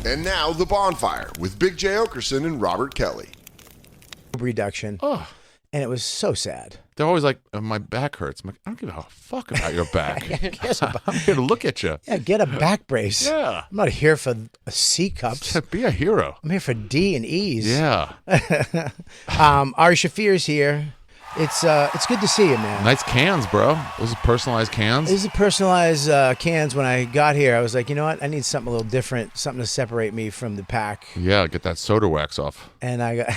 And now The Bonfire with Big J. Okerson and Robert Kelly. Reduction. Oh. And it was so sad. They're always like, my back hurts. I'm like, I don't give a fuck about your back. I'm here to look at you. Yeah, get a back brace. Yeah. I'm not here for C cups. Be a hero. I'm here for D and E's. Yeah. Ari Shaffir's here. It's good to see you, man. Nice cans, bro. Those are personalized cans. These are personalized cans. When I got here, I was like, you know what? I need something a little different, something to separate me from the pack. Yeah, get that soda wax off. And I got,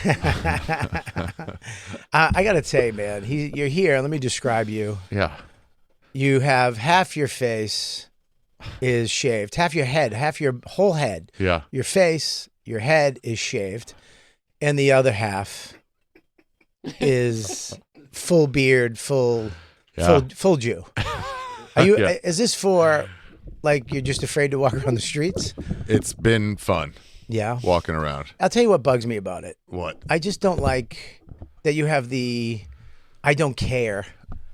I got to say, man, you're here. Let me describe you. Yeah. You have half your face is shaved, half your head, half your whole head. Yeah. Your face, your head is shaved, and the other half is full beard, full Jew. Are you? Yeah. Is this for like you're just afraid to walk around the streets? It's been fun. Yeah. Walking around. I'll tell you what bugs me about it. What? I just don't like that you have the I don't care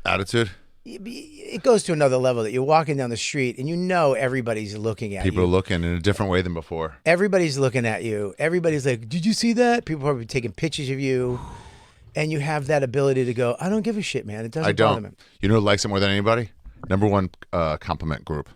Attitude? It goes to another level that you're walking down the street and you know everybody's looking at you. People are looking in a different way than before. Everybody's looking at you. Everybody's like, did you see that? People are probably taking pictures of you. And you have that ability to go, I don't give a shit, man. It doesn't bother me. You know who likes it more than anybody? Number one compliment group.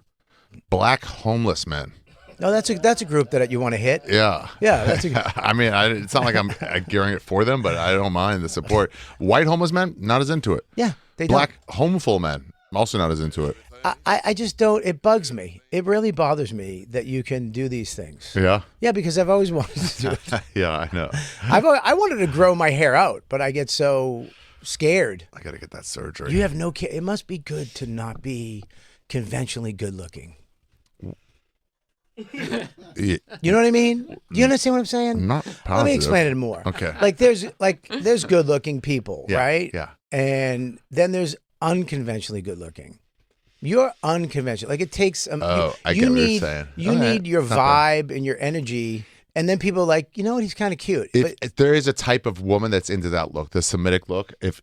Black homeless men. No, that's a group that you want to hit. Yeah. Yeah, that's a I mean, it's not like I'm gearing it for them, but I don't mind the support. White homeless men, not as into it. Yeah, they Black homeful men, also not as into it. I just don't. It bugs me. It really bothers me that you can do these things. Yeah? Yeah, because I've always wanted to do it. Yeah, I know. I wanted to grow my hair out, but I get so scared. I got to get that surgery. You have no care. It must be good to not be conventionally good looking. Yeah. You know what I mean? Do you understand what I'm saying? Not positive. Let me explain it more. Okay. There's good looking people, Yeah, right? yeah. And then there's unconventionally good looking. You're unconventional. Like it takes. I get what you're saying. You Okay. need your Not bad. vibe and your energy, and then people are like, you know what? He's kind of cute. If there is a type of woman that's into that look, the Semitic look, if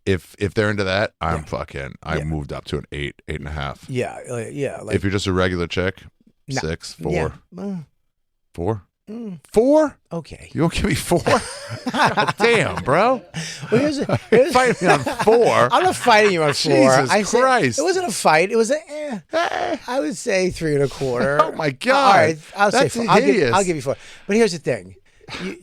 they're into that, I moved up to an 8.5. Yeah. Like, If you're just a regular chick, No. 6, 4. Yeah. 4? 4? Okay. You won't give me 4? God damn, bro. Well, here's Fight me on 4. I'm not fighting you on 4. Jesus Christ. It wasn't a fight. It was I would say 3.25. Oh my God. All right, I'll That's say 4. hideous. I'll give you 4. But here's the thing.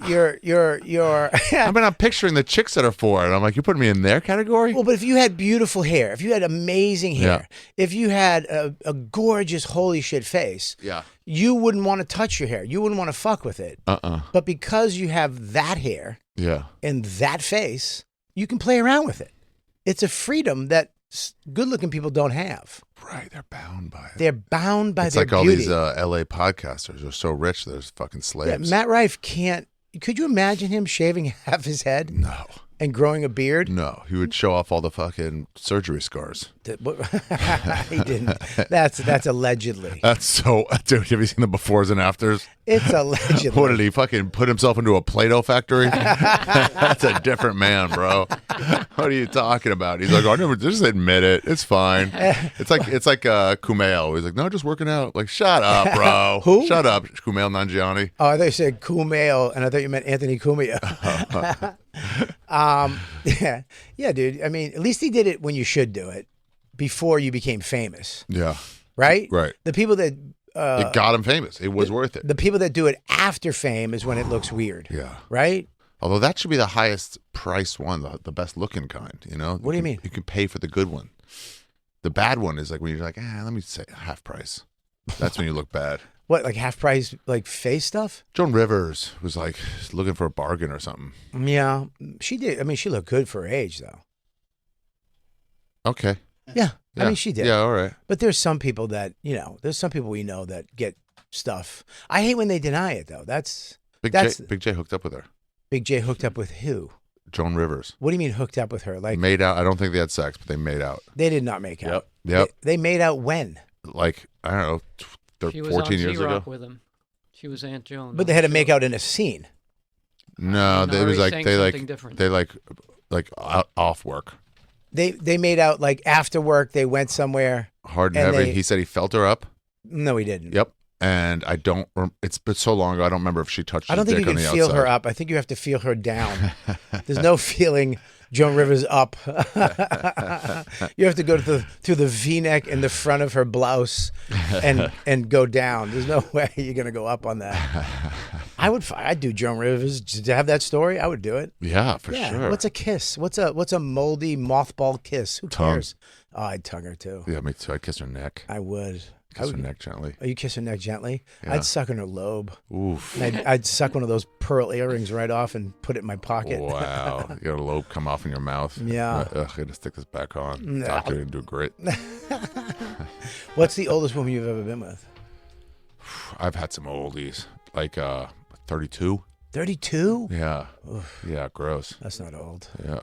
You're. I mean, I'm picturing the chicks that are 4, and I'm like, you're putting me in their category? Well, but if you had beautiful hair, if you had amazing hair, if you had a gorgeous holy shit face, Yeah. you wouldn't want to touch your hair. You wouldn't want to fuck with it. But because you have that hair Yeah. and that face, you can play around with it. It's a freedom that good-looking people don't have. Right, they're bound by it. They're bound by It's their like all beauty. these LA podcasters are so rich, they're fucking slaves. Matt Rife can't. Could you imagine him shaving half his head No. and growing a beard? No, he would show off all the fucking surgery scars. He didn't. That's allegedly. That's so, dude, have you seen the befores and afters? It's allegedly. What did he fucking put himself into a Play-Doh factory? That's a different man, bro. What are you talking about? He's like, I never, just admit it. It's fine. It's like Kumail. He's like, no, just working out. Like, shut up, bro. Who? Shut up, Kumail Nanjiani. Oh, I thought you said Kumail, and I thought you meant Anthony Cumia. Yeah, dude. I mean, at least he did it when you should do it, before you became famous, Yeah, right? right. The people that It got him famous. It was worth it. the people that do it after fame is when it looks weird. Yeah. Right? Although that should be the highest price one, the best looking kind, you know? What do you mean? You can pay for the good one. The bad one is like when you're like, let me say half price. That's when you look bad. What, like half price, like face stuff? Joan Rivers was like looking for a bargain or something. Yeah, she did. I mean, she looked good for her age, though. Okay. Yeah, Yeah. I mean, she did. Yeah, all right. But there's some people that, there's some people we know that get stuff. I hate when they deny it, though. Big J hooked up with her. Big J hooked up with who? Joan Rivers. What do you mean hooked up with her? Like Made out. I don't think they had sex, but they made out. they did not make out. Yep. They made out when? Like, I don't know, She was 14 on years T-Rock ago. with him. She was Aunt Joan. But they had to make out in a scene. No, And it was Ari's like saying they something different. off work. They made out like after work. They went somewhere. Hard and And heavy. they- He said he felt her up. No, he didn't. Yep. and I don't. It's been so long ago. I don't remember if she touched. I don't think you dick can on the feel outside. her up. I think you have to feel her down. There's no feeling Joan Rivers up. You have to go through the V-neck in the front of her blouse and go down. There's no way you're gonna go up on that. I'd do Joan Rivers to have that story. I would do it. Yeah, for sure. What's a kiss? What's a moldy mothball kiss? Who Tongue. cares? Oh, I'd tongue her too. Yeah, me too. I'd kiss her neck. I would. Kiss her neck gently. Oh, you kiss her neck gently? Yeah. I'd suck on her lobe. Oof. And I'd suck one of those pearl earrings right off and put it in my pocket. Wow. You got a lobe come off in your mouth. Yeah. Ugh, I gotta stick this back on. No. Doctor didn't do great. What's the oldest woman you've ever been with? I've had some oldies. Like 32. 32? Yeah. Yeah, gross. That's not old. Yeah.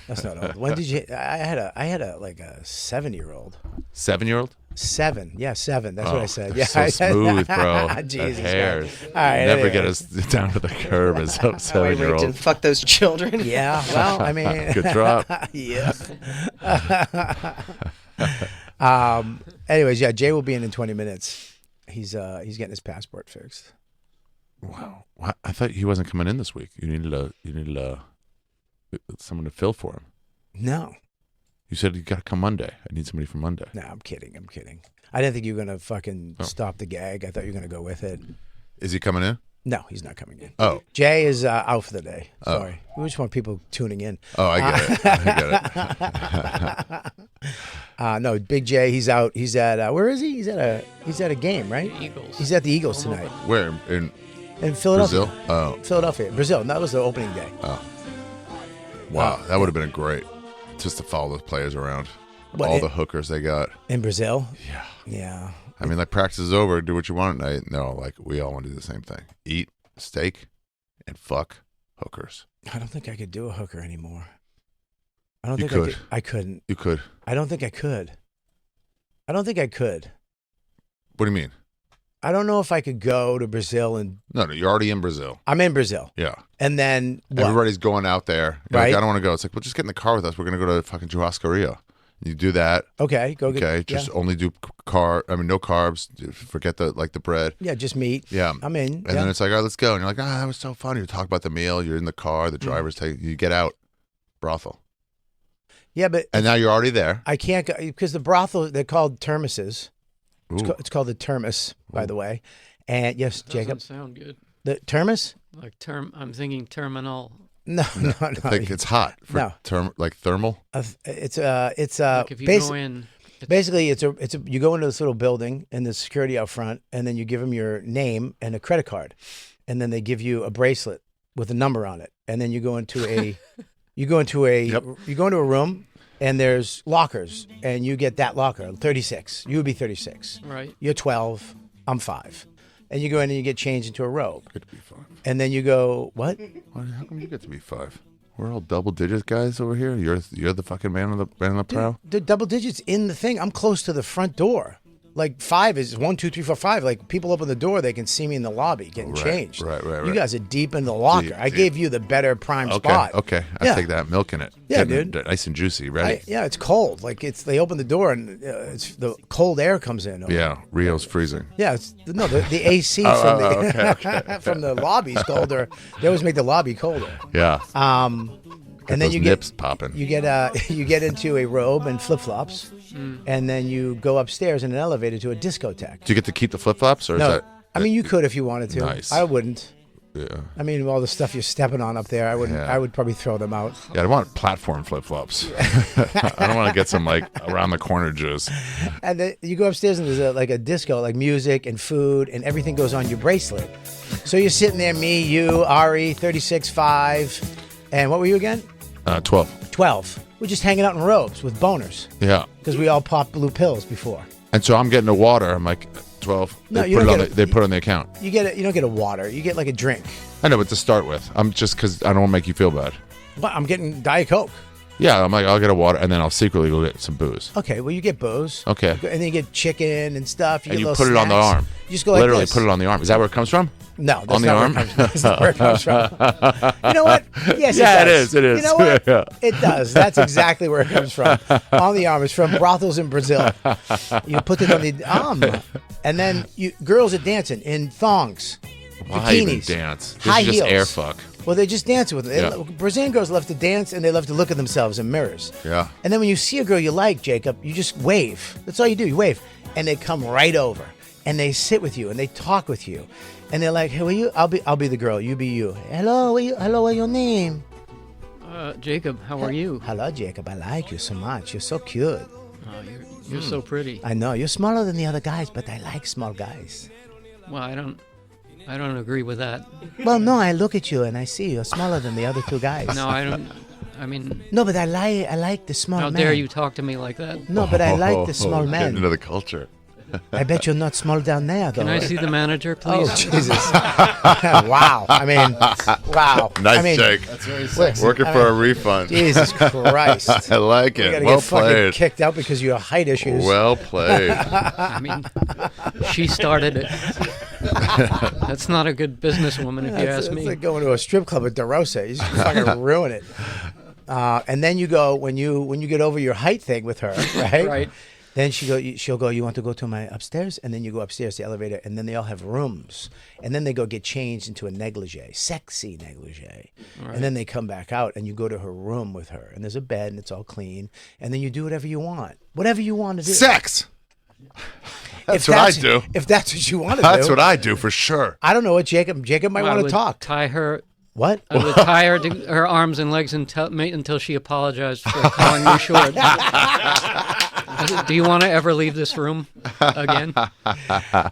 That's not old. When did you? I had a 7-year-old. 7-year-old? 7. Yeah, 7. That's what I said. Yeah. So smooth, bro. Jesus, The hairs. man. All right. Never anyway. get us down to the curb as a How I raped 7-year-old. and fuck those children. Yeah. Well, I mean. Good drop. Yeah. Anyways, yeah. Jay will be in 20 minutes. He's getting his passport fixed. Wow. I thought he wasn't coming in this week. You needed someone to fill for him. No. You said you got to come Monday. I need somebody for Monday. No, I'm kidding. I didn't think you were gonna fucking stop the gag. I thought you were gonna go with it. Is he coming in? No, he's not coming in. Oh. Jay is out for the day. Sorry. We just want people tuning in. Oh, I get it. I get it. No, Big J, he's out. He's at where is he? He's at a game, right? Eagles. He's at the Eagles tonight Where? In in Philadelphia. Brazil? Oh. Philadelphia, Brazil. That was the opening day. Wow. That would have been great. Just to follow those players around. What, the hookers they got. In Brazil. Yeah. Yeah. I mean, like, practice is over. Do what you want at night. No, like, we all want to do the same thing. Eat steak and fuck hookers. I don't think I could do a hooker anymore. I don't You think could. I couldn't. You could. I don't think I could. I don't think I could. What do you mean? I don't know if I could go to Brazil and No, you're already in Brazil. I'm in Brazil. Yeah. And then what? Everybody's going out there. You're Right. like, I don't want to go. It's like, well, just get in the car with us. We're going to go to fucking churrascaria. You do that. Okay, go get. Okay. Just only do no carbs. Forget the bread. Yeah, just meat. Yeah. I'm in. And then it's like, all right, let's go. And you're like, that was so fun. You talk about the meal. You're in the car. The driver's take you get out. Brothel. Yeah, but And now you're already there. I can't go because the brothel, they're called termuses. Ooh. It's called the termus, by the way. And yes, Doesn't Jacob, sound good. the termus? Like I'm thinking terminal. No. I think it's hot. For No. like thermal. It's Like if you go in, basically it's a you go into this little building and there's security out front, and then you give them your name and a credit card, and then they give you a bracelet with a number on it, and then you go into a you go into a room. And there's lockers, and you get that locker, 36. You would be 36. right? You're 12. I'm 5. And you go in and you get changed into a robe. Good to be 5. And then you go, what? How come you get to be 5? We're all double digit guys over here. You're the fucking man on the prow. The double digits in the thing. I'm close to the front door. Like 5 is 1, 2, 3, 4, 5. Like people open the door, they can see me in the lobby getting changed. Right. You guys are deep in the locker. I Deep. gave you the better prime Okay. spot. Okay. I Yeah. take that. Milking it. Yeah, Getting dude. it nice and juicy. Ready. Yeah, it's cold. Like they open the door and it's the cold air comes in. Yeah. Rio's freezing. Yeah, the AC from the lobby's colder. They always make the lobby colder. Yeah. And then those you nips get popping. you get into a robe and flip flops, and then you go upstairs in an elevator to a discotheque. Do you get to keep the flip flops, or is No, that? I mean you could if you wanted to. Nice. I wouldn't. Yeah. I mean all the stuff you're stepping on up there, I wouldn't. Yeah. I would probably throw them out. Yeah, I want platform flip flops. I don't want to get some like around the corner juice. And then you go upstairs and there's a disco, like music and food, and everything goes on your bracelet. So you're sitting there, me, you, Ari, 36'5", and what were you again? 12. 12. We're just hanging out in robes with boners Yeah. because we all popped blue pills before. And so I'm getting the water. I'm like 12. No, They you put it don't on. get They put it on the account. You don't get a water. You get like a drink. I know, but to start with, I'm just because I don't want to make you feel bad. But I'm getting Diet Coke. Yeah, I'm like, I'll get a water, and then I'll secretly go get some booze. Okay, well you get booze. Okay. And then you get chicken and stuff. And get you little put it on the snacks. arm. You just go like Literally this. put it on the arm. Is that where it comes from? No, that's On the not arm? That's not where it comes from. You know what? Yes, Yeah, it does. it is. You know what? Yeah. It does. That's exactly where it comes from. On the arm. It's from brothels in Brazil. You put it on the arm, and then girls are dancing in thongs, Why even bikinis, dance? This high is just heels. air fuck. Well, they just dance with it. Yeah. Brazilian girls love to dance, and they love to look at themselves in mirrors. Yeah. And then when you see a girl you like, Jacob, you just wave. That's all you do. You wave, and they come right over, and they sit with you, and they talk with you, and they're like, "Hey, will you? I'll be the girl. You be you. Hello, what's your name? Jacob, how are you? Hello, Jacob. I like you so much. You're so cute. Oh, you're so pretty. I know you're smaller than the other guys, but I like small guys. Well, I don't agree with that. Well, no, I look at you and I see you're smaller than the other two guys. No, I don't. I mean, No, but I like the small how man. dare you talk to me like that? No, but I like the small Getting man. into the culture. I bet you're not small down there, though. Can I see the manager, please? Oh, Jesus. Wow. I mean, wow. Nice, I mean, Jake. Working for a refund. Jesus Christ. I like You're it. going to Well get fucking played. kicked out because you have height issues. Well played. I mean, she started it. That's not a good businesswoman, if you ask It's me. like going to a strip club at DeRosa. You just fucking ruin it. And then you go, when you get over your height thing with her, right? Right. Then she'll go, you want to go to my upstairs? And then you go upstairs, the elevator, and then they all have rooms. And then they go get changed into a negligee, sexy negligee. Right. And then they come back out and you go to her room with her. And there's a bed and it's all clean. And then you do whatever you want. Whatever you want to do. Sex. If what I do. If that's what you want to do. That's what I do for sure. I don't know what Jacob might I want to would talk. Tie her. What? I would tie her to her arms and legs until she apologized for calling me short. Do you want to ever leave this room again?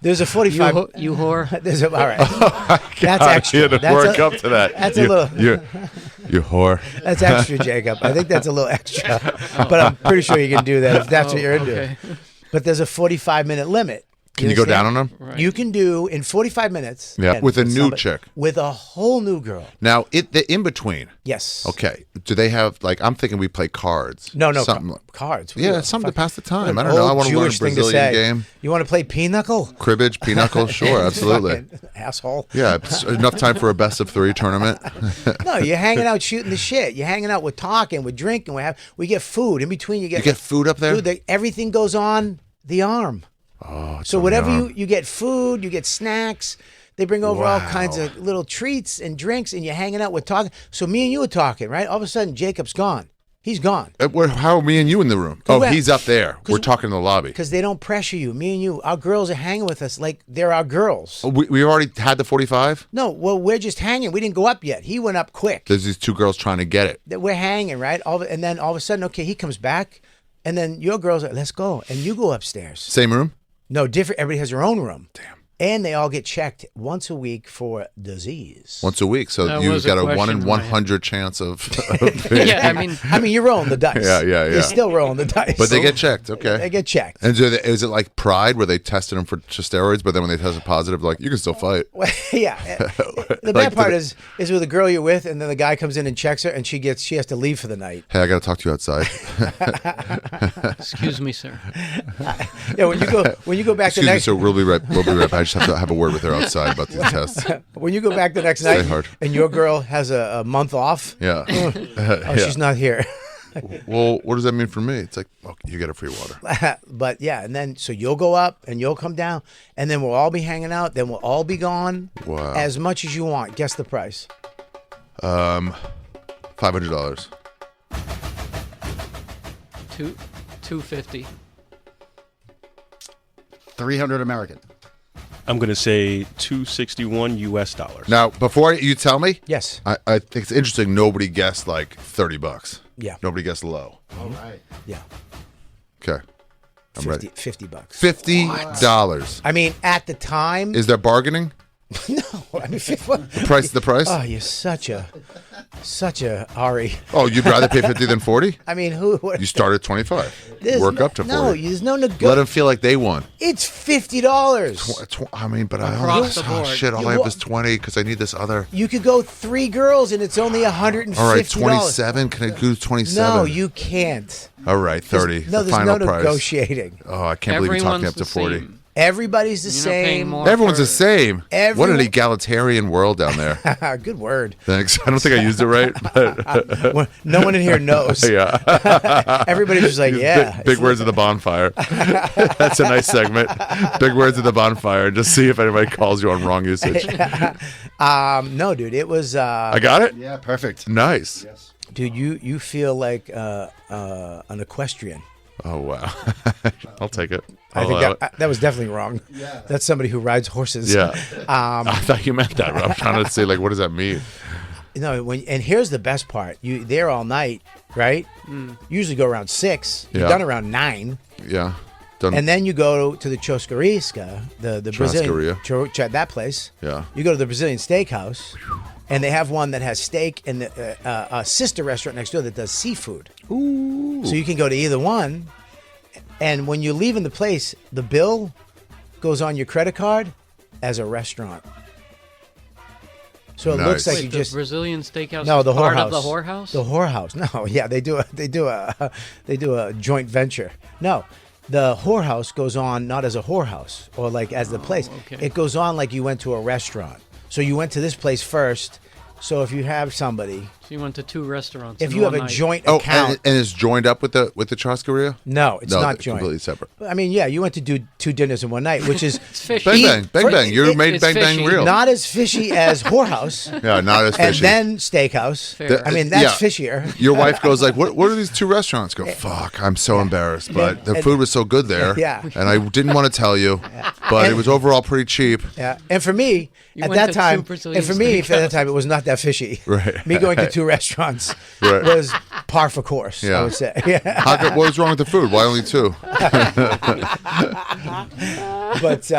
There's a 45. You whore. There's a, all right. That's extra. You had to That's work a, up to that. That's you, a little. You whore. That's extra, Jacob. I think that's a little extra, but I'm pretty sure you can do that if that's what you're into. Okay. But there's a 45-minute limit. Can you go down on them? Right. You can do in 45 minutes. Yeah, and with a new somebody- chick. With a whole new girl. Now, the in between. Yes. Okay. Do they have I'm thinking we play cards. No, Something. cards. Yeah, something to pass the time. I An don't know. I old want to learn a Jewish thing to Brazilian say. game. You want to play pinochle? Cribbage, pinochle, sure, absolutely. Fucking asshole. Yeah, it's enough time for a best of 3 tournament. No, you're hanging out shooting the shit. You're hanging out, we're talking, we're drinking, we get food. In between you get food up there? Dude, everything goes on the arm. Oh, it's So on the whatever arm. you get food, you get snacks. They bring over all Wow. kinds of little treats and drinks, and you're hanging out, we're talking. So me and you are talking, right? All of a sudden, Jacob's gone. He's gone. How are me and you in the room? Oh, we're- he's up there. We're talking in the lobby. Because they don't pressure you. Me and you, our girls are hanging with us like they're our girls. Oh, we already had the 45? No, well, we're just hanging. We didn't go up yet. He went up quick. There's these 2 girls trying to get it. That we're hanging, right? And then all of a sudden, okay, he comes back, and then your girls are, let's go. And you go upstairs. Same room? No, different. Everybody has their own room. Damn. And they all get checked once a week for disease. Once a week. So That you've was a got a 1 in question, 100 chance of Yeah, I mean, You're rolling the dice. Yeah. You're still rolling the dice. But they get checked. Okay. They get checked. And is it like Pride where they tested them for steroids, but then when they tested positive, like, you can still fight? Yeah. The bad part is with a girl you're with, and then the guy comes in and checks her, and she has to leave for the night. Hey, I got to talk to you outside. excuse me, sir. Yeah, when you go back Excuse the me, next sir. We'll be right back. I just have to have a word with her outside about these tests. when you go back the next Stay night, hard. and your girl has a month off. Yeah. Oh, she's not here. Well, what does that mean for me? It's like, oh, you get a free water. But yeah, and then so you'll go up and you'll come down, and then we'll all be hanging out. Then we'll all be gone. Wow. As much as you want. Guess the price. $500. $250. 300 American. I'm going to say $261 US. Now, before you tell me, Yes. I think it's interesting. Nobody guessed like $30. Yeah. Nobody guessed low. All right. Yeah. Okay. I'm ready. $50. $50. I mean, at the time. Is there bargaining? No. I mean, The price? Oh, you're such a Ari. Oh, you'd rather pay 50 than 40? I mean, who? What, You start at 25. there's Work no, up to 40. No, there's no Let negotiation. them feel like they won. It's $50. I mean, but I Across oh, the board. shit, all You I have wa- is 20 because I need this other. You could go 3 girls and it's only $150. All right, 27. Can I do 27? No, you can't. All right, 30. No, the there's final no price. negotiating. Oh, I can't believe you're talking Everyone's up to the 40. same. Everybody's the You're not paying same. more Everyone's for- the same. What an Everyone- egalitarian world down there. Good word. Thanks. I don't think I used it right, but Well, no one in here knows. yeah. Everybody's just like, yeah. Big words of the bonfire. That's a nice segment. Big words of the bonfire. Just see if anybody calls you on wrong usage. No, dude, it was. I got it. Yeah, perfect. Nice. Yes. Dude, you feel like an equestrian. Oh wow. I'll take it. I I'll think allow it. that was definitely wrong. Yeah. That's somebody who rides horses. Yeah. I thought you meant that. I'm trying to say, like, what does that mean? No, and here's the best part. You there all night, right? Usually go around 6. You're Yeah. done around 9. Yeah. Done. And then you go to the Churrascaria, the Brazilian that place. Yeah. You go to the Brazilian steakhouse, and they have one that has steak and a sister restaurant next door that does seafood. Ooh. So you can go to either one. And when you're leaving the place, the bill goes on your credit card as a restaurant. So it looks Nice. like Wait, you the just Brazilian steakhouse no is the part whorehouse. of the whorehouse? The whorehouse. No, yeah, they do a joint venture. No, the whorehouse goes on not as a whorehouse or like as the place. okay. It goes on like you went to a restaurant. So you went to this place first. So if you have somebody, So you went to 2 restaurants. if in you have one a night. joint Oh, account, and it's joined up with the Churrascaria? no, it's No, not they're joint. completely separate. I mean, yeah, you went to do 2 dinners in one night, which is It's fishy. Bang Eat- bang, bang for- bang. You it- made it's bang bang fishy. real. not as fishy as whorehouse. Yeah, not as And fishy. then steakhouse. Fair. I mean, that's Yeah. fishier. Your wife goes like, "What are these 2 restaurants?" Go, "Fuck, I'm so embarrassed, but the And- food was so good there, Yeah. and I didn't want to tell you, but it was overall pretty cheap." Yeah, and for me You at went that to time, 2 Brazilian and for me at that steakhouses. time, it was not that fishy. Right. Me going to 2 restaurants Right. was par for course. Yeah. I would say. Yeah. What was wrong with the food? Why only 2? But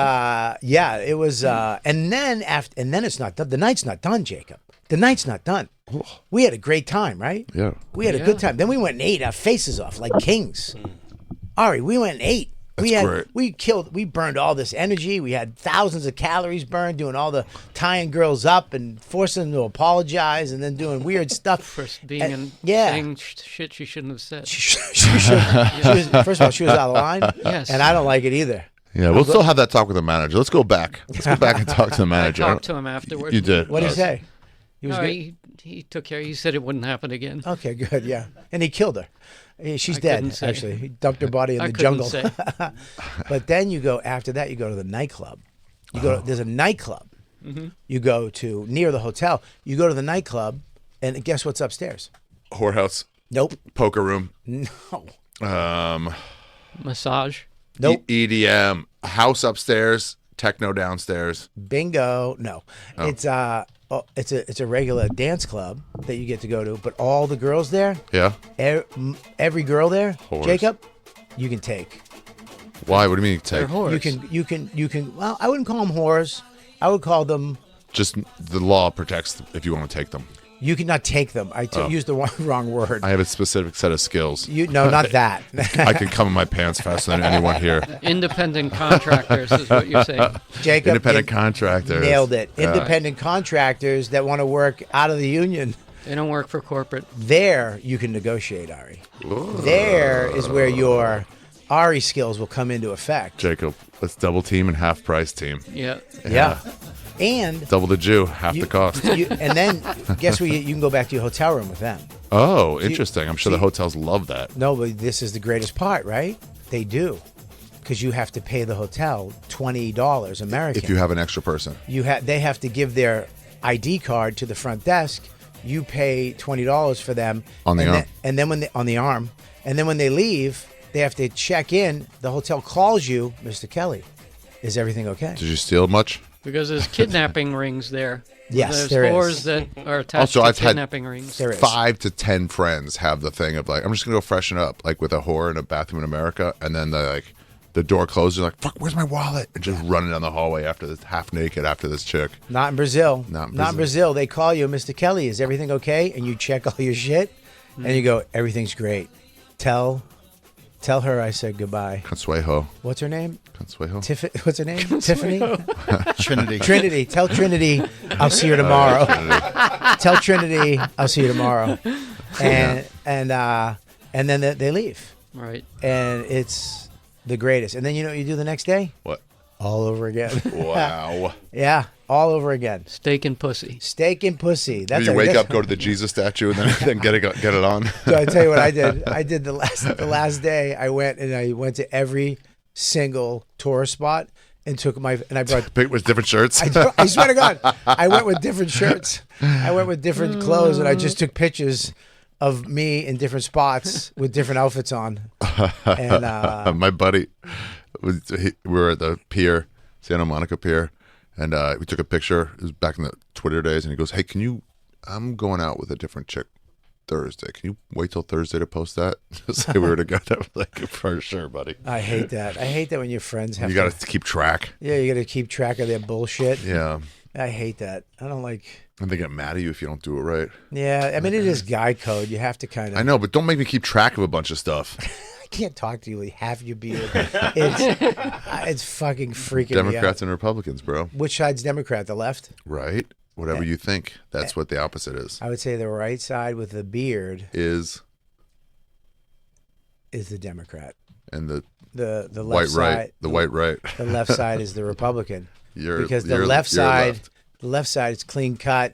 yeah, it was. And then it's not done. The night's not done, Jacob. The night's not done. We had a great time, right? Yeah. We had a good time. Then we went and ate our faces off like kings. Ari, we went and ate. That's great. We burned all this energy. We had thousands of calories burned doing all the tying girls up and forcing them to apologize and then doing weird stuff. For being And- and yeah. saying shit she shouldn't have said. She first of all, she was out of line. Yes. And I don't like it either. Yeah, we'll still have that talk with the manager. Let's go back. Let's go back and talk to the I manager. talked to him afterwards. You did. What did he say? He was No, good? he took care. He said it wouldn't happen again. Okay, good, yeah. And he killed her. She's I dead, couldn't say. actually. He dumped her body in I the couldn't jungle. say. But then you go, after that, you go to the nightclub. There's a nightclub. Mm-hmm. You go to, near the hotel, you go to the nightclub, and guess what's upstairs? Whorehouse, Nope. poker room, No. Massage. Nope. EDM, house upstairs, techno downstairs. Bingo. No. Oh. It's a regular dance club that you get to go to, but all the girls there, Yeah. every girl there, Whores. Jacob, you can take. Why? What do you mean you They're take? whores. You can. Well, I wouldn't call them whores. I would call them. Just the law protects if you want to take them. You cannot take them. I used the wrong word. I have a specific set of skills. No, not that. I can come in my pants faster than anyone here. Independent contractors is what you're saying. Jacob, Independent you contractors. nailed it. Yeah. Independent contractors that want to work out of the union. They don't work for corporate. There you can negotiate, Ari. There is where your Ari skills will come into effect. Jacob, let's double team and half price team. Yeah. Yeah. And Double the Jew, half the cost. and then guess what? You can go back to your hotel room with them. Oh, interesting. I'm sure the see- hotels love that. No, but this is the greatest part, right? They do. Because you have to pay the hotel $20 American. If you have an extra person. They have to give their ID card to the front desk. You pay $20 for them On the and arm. Then, and then when they, on the arm, and then when they leave, they have to check in. The hotel calls you, Mr. Kelly. Is everything okay? Did you steal much? Because there's kidnapping rings there. Yes, there's there is. whores that are attached Also, to I've had- kidnapping rings. There is. 5 to 10 friends have the thing of like, I'm just gonna go freshen up, like with a whore in a bathroom in America, and then the door closes, like, fuck, where's my wallet? And just running down the hallway after this, half naked after this chick. Not in Brazil. Not in in Brazil. They call you, Mr. Kelly. Is everything okay? And you check all your shit, and you go, everything's great. Tell her I said goodbye. Consuejo. What's her name? Consuejo. What's her name? Tiffany. Trinity. Trinity. Tell Trinity I'll see her tomorrow. Tell Trinity I'll see you tomorrow. And and then they leave, Right. and it's the greatest. And then you know what you do the next day? What? all over again. Wow. Yeah, all over again. Steak and pussy. Steak and pussy. Do you wake up, go to the Jesus statue, and then get it on? So I tell you what I did. I did the last day. I went to every single tourist spot and I brought. Pick with different shirts. I swear to God, I went with different shirts. I went with different clothes, and I just took pictures of me in different spots with different outfits on. And my buddy, we were at the pier, Santa Monica Pier, and we took a picture. It was back in the Twitter days, and he goes, "Hey, I'm going out with a different chick Thursday. Can you wait till Thursday to post that?" Just say we were together. Like, for sure, buddy. I hate that. I hate that when your friends have. You got to keep track. Yeah, you got to keep track of their bullshit. Yeah. I hate that. I don't like. And they get mad at you if you don't do it right. Yeah, I mean, it is guy code. You have to kind of. I know, but don't make me keep track of a bunch of stuff. I can't talk to you with half your beard. It's fucking freaking me out. Democrats and Republicans, bro. Which side's Democrat? The left? Right? Whatever you think. That's what the opposite is. I would say the right side with the beard Is the Democrat. and the The left white side. right. The white right. The left side is the Republican. Because the you're left side, left. the left side is clean cut.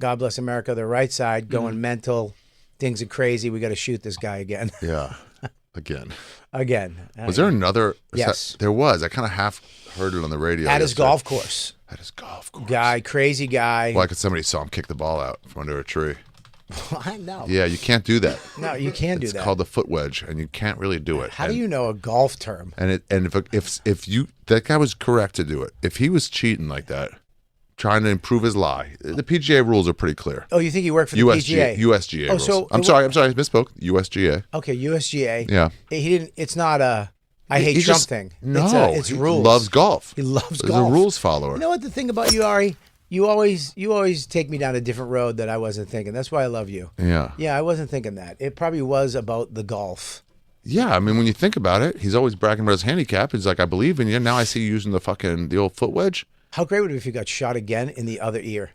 God bless America. The right side going mental. Things are crazy. We got to shoot this guy again. Yeah. Again. Again. Was there another? Yes. There was. I kind of half heard it on the radio. At his yesterday. golf course. At his golf course. Guy, crazy guy. Well, somebody saw him kick the ball out from under a tree. I know. Yeah, you can't do that. No, you can do It's that. called the foot wedge, and you can't really do it. How do you know a golf term? And if you that guy was correct to do it. If he was cheating like that, trying to improve his lie, the PGA rules are pretty clear. Oh, you think he worked for the USGA, PGA? USGA Oh, rules. so I'm sorry, misspoke. USGA. Okay, USGA. Yeah. He didn't. It's not a I hate He Trump just- thing. No, it's he rules. loves golf. He loves He's golf. a rules follower. You know what the thing about you, Ari? You always take me down a different road that I wasn't thinking. That's why I love you. Yeah. Yeah, I wasn't thinking that. It probably was about the golf. Yeah, I mean, when you think about it, he's always bragging about his handicap. He's like, I believe in you. Now I see you using the old foot wedge. How great would it be if you got shot again in the other ear?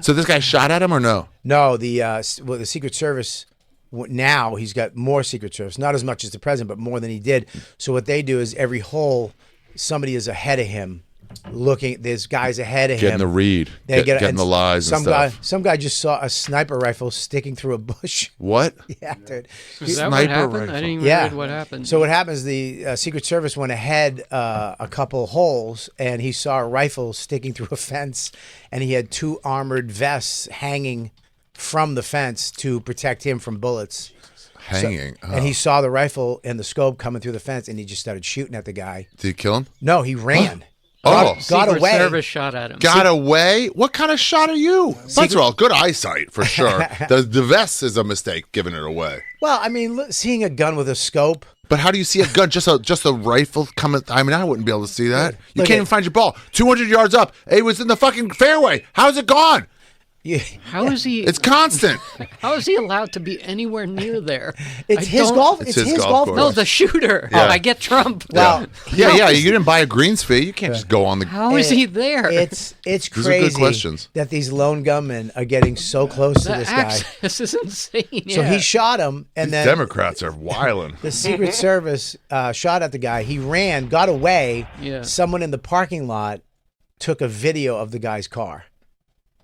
So this guy shot at him or no? No, the Secret Service. Now he's got more Secret Service, not as much as the president, but more than he did. So what they do is every hole, somebody is ahead of him, looking. There's guys ahead of him. Getting the read, They getting and the lies and stuff. Some guy just saw a sniper rifle sticking through a bush. What? Yeah, dude. Is that what Sniper happened? rifle. I didn't even Yeah. read what happened. So what happens? The Secret Service went ahead a couple holes, and he saw a rifle sticking through a fence, and he had two armored vests hanging from the fence to protect him from bullets. Hanging. And he saw the rifle and the scope coming through the fence, and he just started shooting at the guy. Did he kill him? No, he ran. Oh. got Secret away. Service shot at him. Got away? What kind of shot are you? First of all, good eyesight for sure. the vest is a mistake giving it away. Well, I mean, seeing a gun with a scope. But how do you see a gun? Just a rifle coming? I mean, I wouldn't be able to see that. You Look can't at- even find your ball. 200 yards up. It was in the fucking fairway. How's it gone? How is he? It's constant. How is he allowed to be anywhere near there? It's I his don't- golf. It's It's his his golf golf course. No, course. the shooter. Yeah. Oh, I get Trump. Well, Yeah. You didn't buy a greens fee. You can't just go on the. How is he there? It's These crazy are good questions. that these lone gunmen are getting so close to the this guy. access is insane. So yeah. he shot him, and then Democrats are wiling. the Secret Service shot at the guy. He ran, got away. Yeah. Someone in the parking lot took a video of the guy's car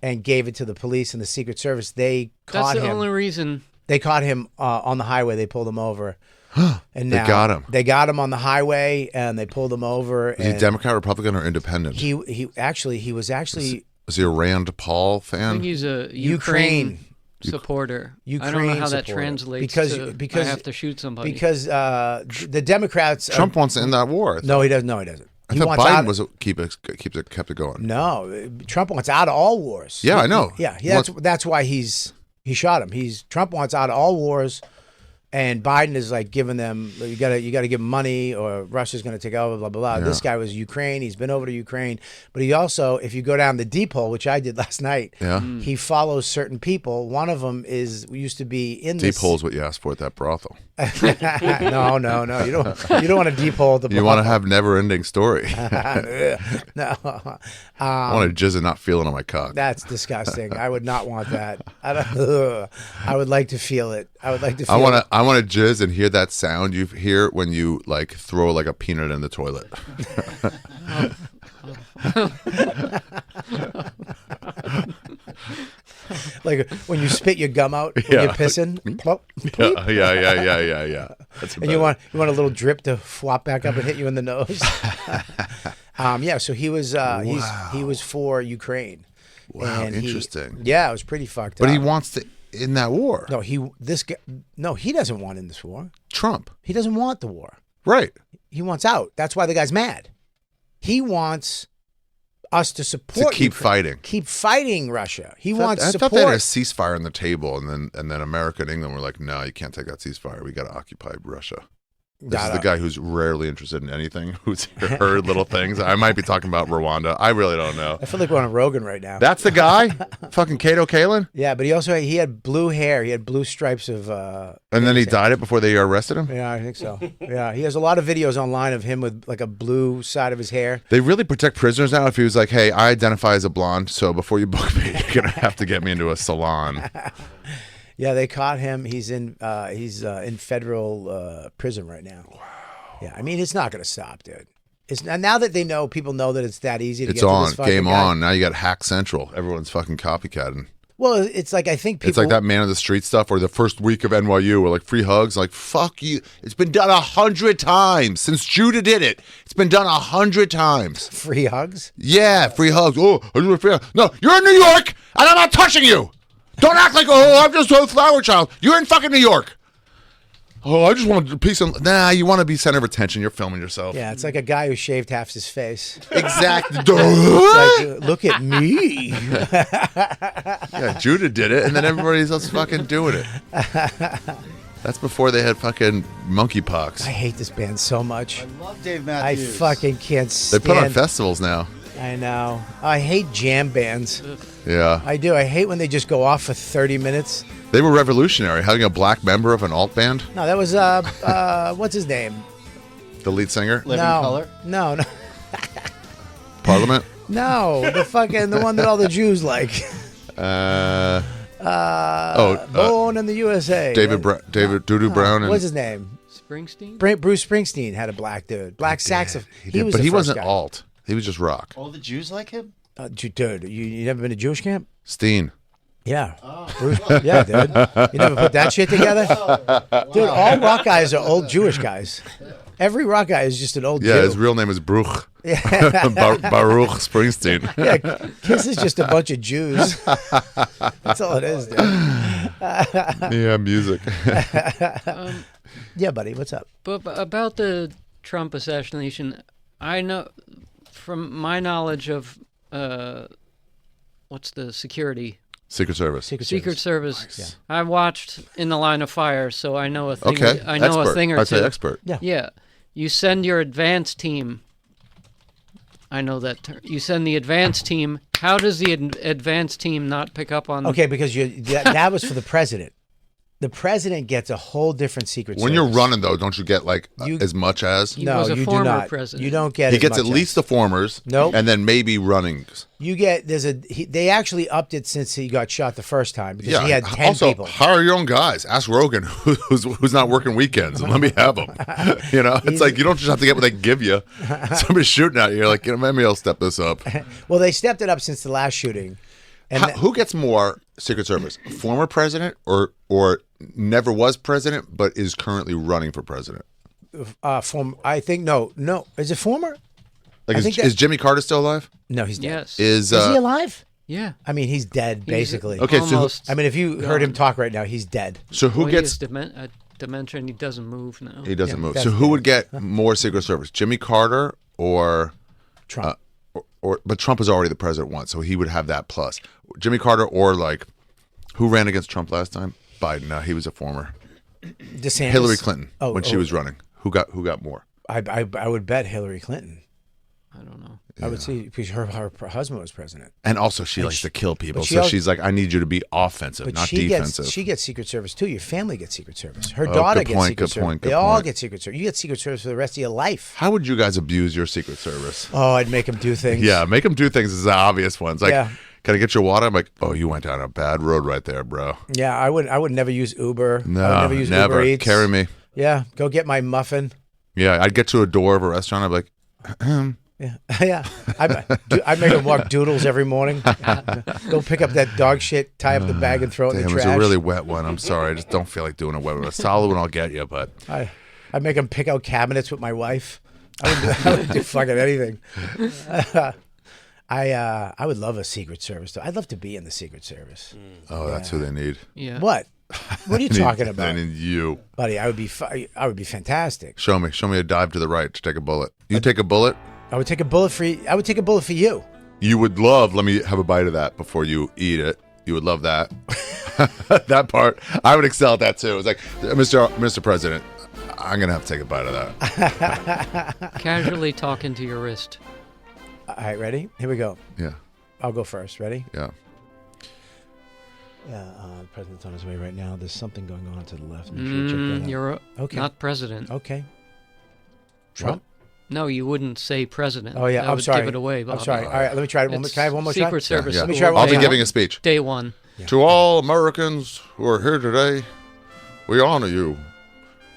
and gave it to the police and the Secret Service. They That's caught the him. only reason. They caught him on the highway. They pulled him over. And They now got him. They got him on the highway, and they pulled him over. Is he and Democrat, Republican, or Independent? he was actually Is he a Rand Paul I fan? think he's a Ukraine. Ukraine supporter. I don't know Ukraine how that supporter. translates Because I have to shoot somebody. because the Democrats. Trump wants to end that war. No, he doesn't. No, he doesn't. I He thought wants Biden out. kept it going. No, Trump wants out of all wars. Yeah, I know. Yeah, He that's why he shot him. Trump wants out of all wars, and Biden is like giving them you gotta give him money or Russia's gonna take over. Blah blah blah. Yeah. This guy was Ukraine. He's been over to Ukraine, but he also, if you go down the deep hole, which I did last night, Yeah. he follows certain people. One of them used to be in Deep this. hole's what you asked for at that brothel. No. You don't want a deep hole at the You want to have never-ending story. no. I want to jizz and not feel it on my cock. That's disgusting. I would not want that. I would like to feel it. I would like to feel I want it. I want to jizz and hear that sound you hear when you like throw like a peanut in the toilet. Like when you spit your gum out when you're pissing. Plop, pleep. Yeah. That's And you want a little drip to flop back up and hit you in the nose. Yeah, so he was he was for Ukraine. Wow, And interesting. Yeah, it was pretty fucked But up. he wants to in that war. No, he doesn't want in this war. Trump. He doesn't want the war. Right. He wants out. That's why the guy's mad. He wants us to support To keep Ukraine. fighting. Keep fighting Russia. He wants I support. thought they had a ceasefire on the table, and then America and England were like, no, you can't take that ceasefire. We got to occupy Russia. This is the guy who's rarely interested in anything, who's heard little things. I might be talking about Rwanda. I really don't know. I feel like we're on Rogan right now. That's the guy? Fucking Kato Kalin? Yeah, but he had blue hair. He had blue stripes of. And then he dyed it before they arrested him? Yeah, I think so. Yeah, he has a lot of videos online of him with like a blue side of his hair. They really protect prisoners now. If he was like, hey, I identify as a blonde, so before you book me, you're going to have to get me into a salon. Yeah, they caught him. He's in federal prison right now. Wow. Yeah, I mean it's not going to stop, dude. It's now that people know that it's that easy to It's get on. to this fucking Game guy. on. Now you got Hack Central. Everyone's fucking copycatting. Well, it's like I think people. It's like that man of the street stuff, or the first week of NYU, where like free hugs, like fuck you. It's been done 100 times since Judah did it. It's been done 100 times. Free hugs. Yeah, free hugs. Oh, I do a free hug. No, you're in New York, and I'm not touching you. Don't act like I'm just a flower child. You're in fucking New York. Oh, I just want a piece of. Nah, you want to be center of attention. You're filming yourself. Yeah, it's like a guy who shaved half his face. Exactly. Like, look at me. Yeah, Judah did it, and then everybody else fucking doing it. That's before they had fucking monkeypox. I hate this band so much. I love Dave I Matthews. fucking can't They stand. put on festivals now. I know. I hate jam bands. Yeah. I do. I hate when they just go off for 30 minutes. They were revolutionary, having a black member of an alt band, No, that was what's his name? the lead singer, Living no, Color. no, Parliament. no. The one that all the Jews like. Born in the USA. David Doodoo Brown, and What's his name? Springsteen? Bruce Springsteen had a black dude, black saxophone. but he wasn't alt. He was just rock. All the Jews like him? Dude, you never been to Jewish camp? Steen. Yeah. Bruce, yeah, dude. You never put that shit together? Dude, all rock guys are old Jewish guys. Every rock guy is just an old Yeah, Jew. his real name is Baruch. Baruch Springsteen. Yeah, Kiss is just a bunch of Jews. That's all it is, dude. Yeah, music. Yeah, buddy, what's up? But about the Trump assassination, I know from my knowledge of what's the security Secret Service. Secret Service. I watched In the Line of Fire, so I know a thing. Okay, I know expert. a thing or I'd two. say expert. Yeah. Yeah, you send your advance team. I know that term. You send the advance team. How does the advance team not pick up on? Okay, because that was for the president. The president gets a whole different Secret When Service. you're running, though, don't you get like as much as? He No, was a you former do not. president. You don't get. He as gets much at least the formers. Nope. And then maybe runnings. You get they actually upped it since he got shot the first time because he had 10 also, people. hire your own guys. Ask Rogan, who's not working weekends, and let me have them. You know, it's like you don't just have to get what they give you. Somebody's shooting at you. You're like, maybe I'll step this up. Well, they stepped it up since the last shooting. And Who gets more Secret Service? Former president or never was president but is currently running for president? I think no. Is it former? Like, I think is Jimmy Carter still alive? No, he's dead. Yes. Is Is he alive? Yeah. I mean, he's dead basically. Okay, so Almost I mean, if you heard him talk right now, he's dead. so who Well, he gets? has dementia and he doesn't move now. He doesn't Yeah, move. that's So who dead. would get more Secret Service? Jimmy Carter or Trump. but Trump is already the president once, so he would have that plus. Jimmy Carter or like who ran against Trump last time? Biden. No, he was a former. DeSantis. Hillary Clinton when she oh. was running. Who got more? I would bet Hillary Clinton. I don't know. I would see because her husband was president. And also, she likes to kill people, she so al- she's like, I need you to be offensive, But not she defensive. gets Secret Service too. Your family gets Secret Service. Her Oh, daughter good gets point, Secret good Service. point, They good all point. get Secret Service. You get Secret Service for the rest of your life. How would you guys abuse your Secret Service? Oh, I'd make them do things. Yeah, make them do things as the obvious ones. Like, Yeah. Can I get you water? I'm like, oh, you went down a bad road right there, bro. Yeah, I would never use Uber. No, I would never use never. Uber Eats. Carry me. Yeah, go get my muffin. Yeah, I'd get to a door of a restaurant. I'd be like, Yeah, yeah. I make them walk doodles every morning. Go pick up that dog shit, tie up the bag, and throw it in damn, the it was trash. a really wet one. I'm sorry. I just don't feel like doing a wet one. A solid one I'll get you, but I make them pick out cabinets with my wife. I would do fucking anything. I would love a Secret Service, though. I'd love to be in the Secret Service. that's who they need. Yeah. What? What are you talking about, I need you. buddy? I would be fantastic. Show me a dive to the right to take a bullet. You take a bullet. I would take a bullet for you. I would take a bullet for you. You would love. Let me have a bite of that before you eat it. You would love that. That part. I would excel at that too. It's like, Mr. President, I'm gonna have to take a bite of that. Casually talking to your wrist. All right, ready? Here we go. Yeah. I'll go first. Ready? Yeah. Yeah, the president's on his way right now. There's something going on to the left. Make sure you check that out. You're Okay. not president. Okay. Trump? No, you wouldn't say president. Oh, yeah. That I'm would sorry. Give it away. Bob. I'm sorry. All right, let me try it one more. It's Can I have one more Secret try? Service. Yeah. Let me try it one I'll more be time. giving a speech. Day one. To all Americans who are here today, we honor you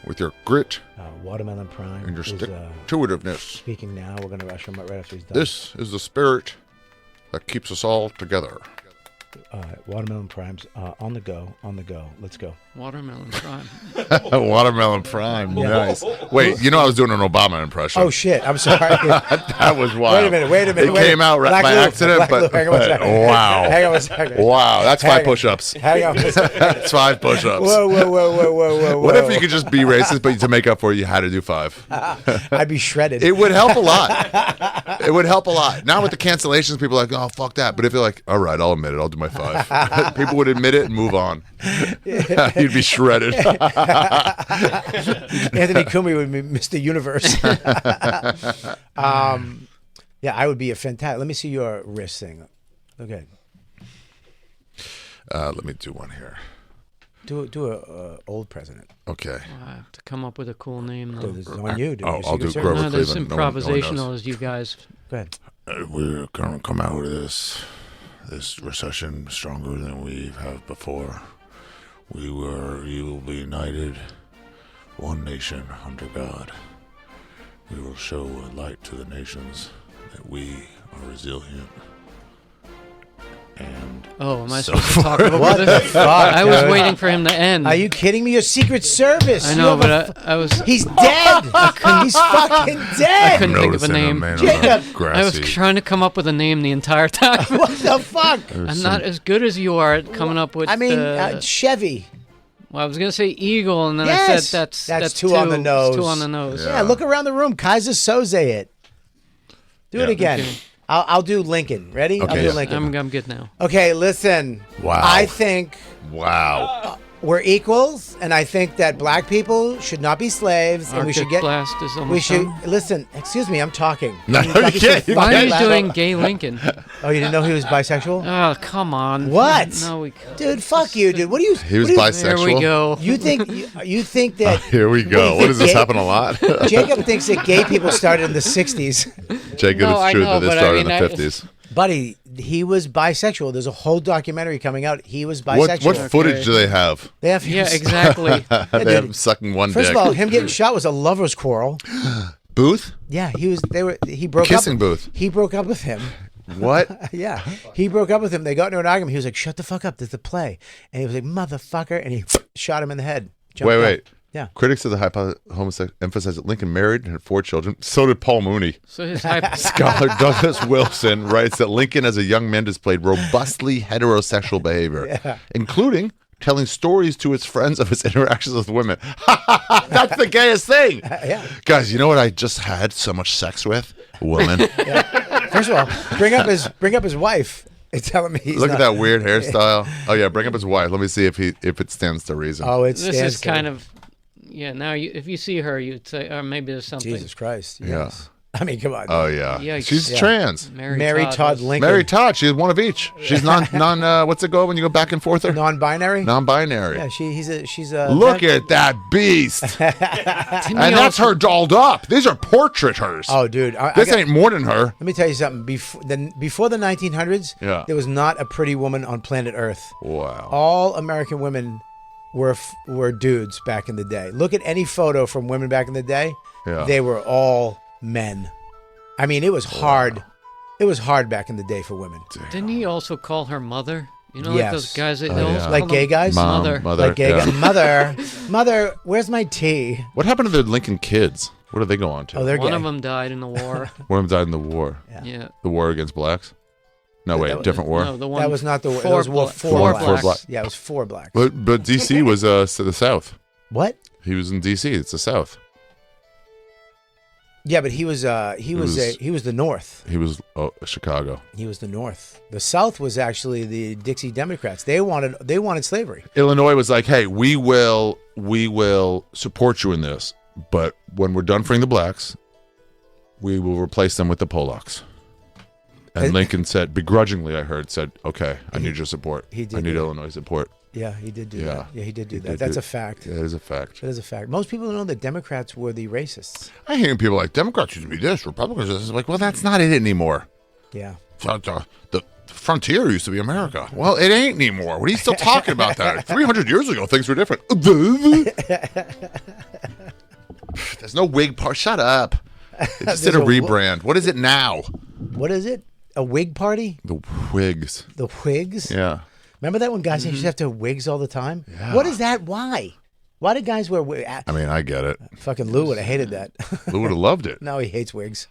with your grit Watermelon Prime and your is stick-to-itiveness. speaking now. We're going to rush him right after he's done. This is the spirit that keeps us all together. Watermelon Prime's on the go. Let's go. Watermelon Prime. Watermelon Prime, nice. Wait, I was doing an Obama impression. Oh, shit. I'm sorry. That was wild. Wait a minute. It came out Black by Lou, accident, Black Lou, but hang on a second. wow. Hang on a second. Wow, that's Hang 5 on. push-ups. Hang on a second. That's 5 push-ups. Whoa. What if you could just be racist, but to make up for it, you had to do 5? I'd be shredded. It would help a lot. It would help a lot. Now with the cancellations, people are like, oh, fuck that. But if you're like, all right, I'll admit it. I'll do my 5. People would admit it and move on. You'd be shredded. Anthony Cumia would be Mr. Universe. Yeah, I would be a fantastic. Let me see your wrist thing. Okay. Let me do one here. Do a old president. Okay. I have to come up with a cool name, though. This is on you, dude. I'll Your do Secret Grover Service. No, there's Cleveland. No one improvisational knows. as you guys. Go ahead. We're going to come out of this recession stronger than we have before. You will be united, one nation under God. We will show a light to the nations that we are resilient. And Oh, am I so supposed to talk about What the fuck? I was dude? waiting for him to end. Are you kidding me? Your Secret Service. I You know, have a but I was. He's dead. He's fucking dead. couldn't think of a name. Jacob. I was trying to come up with a name the entire time. What the fuck? I'm not as good as you are at coming up with. I mean, Chevy. Well, I was gonna say eagle, and then Yes. I said that's too on the nose. It's too on the nose. Yeah, look around the room. Kaiser Soze it. Do it Yeah. again. Okay. I'll do Lincoln. Ready? I'll Okay, do yeah. Lincoln. I'm good now. Okay, listen. Wow. I think Wow. we're equals, and I think that black people should not be slaves, and we Arctic should get. Blast is almost We should done. listen. Excuse me, I'm talking. No, Can talk you to can't. the You Why are fucking you loud? doing gay Lincoln? Oh, you didn't know he was bisexual? Oh, come on. What? No, we. Dude, fuck you, dude. What do you? He was what do you- bisexual. There we go. You think you think that? Here we go. you What does think this gay- happen a lot? Jacob thinks that gay people started in the '60s, Jacob, No, it's I true know, that this but I started mean, in the 50s. buddy. He was bisexual. There's a whole documentary coming out. He was bisexual. What footage do they have? They have Yeah, exactly. They dude. have him sucking one First dick. of all, him getting shot was a lover's quarrel. Booth? Yeah, he was. They were. He broke Kissing up. booth. He broke up with him. What? Yeah, he broke up with him. They got into an argument. He was like, "Shut the fuck up. There's a play," and he was like, "Motherfucker," and he shot him in the head. Jumped up. Wait. Yeah. Critics of the homosexual emphasize that Lincoln married and had 4 children. So did Paul Mooney. So his Scholar Douglas Wilson writes that Lincoln as a young man displayed robustly heterosexual behavior, including telling stories to his friends of his interactions with women. That's the gayest thing. Yeah. Guys, you know what I just had so much sex with? A woman. First of all, bring up his wife. And tell him he's Look not. at that weird hairstyle. Oh yeah, bring up his wife. Let me see if it stands to reason. Oh, it's this is kind of. Yeah, now if you see her, you'd say, or maybe there's something. Jesus Christ. Yeah. Yes. I mean, come on. Oh yeah, Yikes. she's Yeah. trans. Mary Todd was- Lincoln. Mary Todd. She's one of each. She's non. What's it go when you go back and forth? Her Non-binary. non-binary. Yeah, she's a. Look at that beast, Didn't and he that's also- her dolled up. These are portrait hers. Oh, dude, This ain't more than her. Let me tell you something. Before the 1900s, Yeah. there was not a pretty woman on planet Earth. Wow. All American women were dudes back in the day. Look at any photo from women back in the day. Yeah. They were all men. I mean, it was hard. It was hard back in the day for women. Didn't he also call her mother? You know, like Yes. those guys that Oh, they always yeah. call Like them gay guys? Mom, mother. Like gay yeah. guys. Mother, where's my tea? What happened to the Lincoln kids? What did they go on to? Oh, they're One gay. of them died in the war. One of them died in the war. Yeah. The war against blacks. No, That wait, was- different war. No, the one. That was not the war. That Four was war. bla- Four four blacks. blacks. Yeah, it was 4 blacks. But DC was to the south. What? He was in DC. It's the south. Yeah, but he was the North. He was Chicago. He was the North. The South was actually the Dixie Democrats. They wanted slavery. Illinois was like, "Hey, we will support you in this, but when we're done freeing the blacks, we will replace them with the Polacks." And Lincoln said, begrudgingly, I heard, said, "Okay, I need your support. he did I need that. Illinois support." Yeah, he did do Yeah. that. Yeah, he did do He that. did That's do- a fact. Yeah, it is a fact. That is a fact. Most people don't know that Democrats were the racists. I hear people like Democrats used to be this, Republicans. It's like, well, that's not it anymore. Yeah. The frontier used to be America. Well, it ain't anymore. What are you still talking about that? 300 years ago, things were different. There's no wig part. Shut up. They just did a There's a rebrand. What is it now? What is it? A wig party? The wigs. The wigs? Yeah. Remember that when guys used to have to have wigs all the time? Yeah. What is that? Why? Why did guys wear wigs? I mean, I get it. Fucking Lou would have hated that. Lou would have loved it. No, he hates wigs.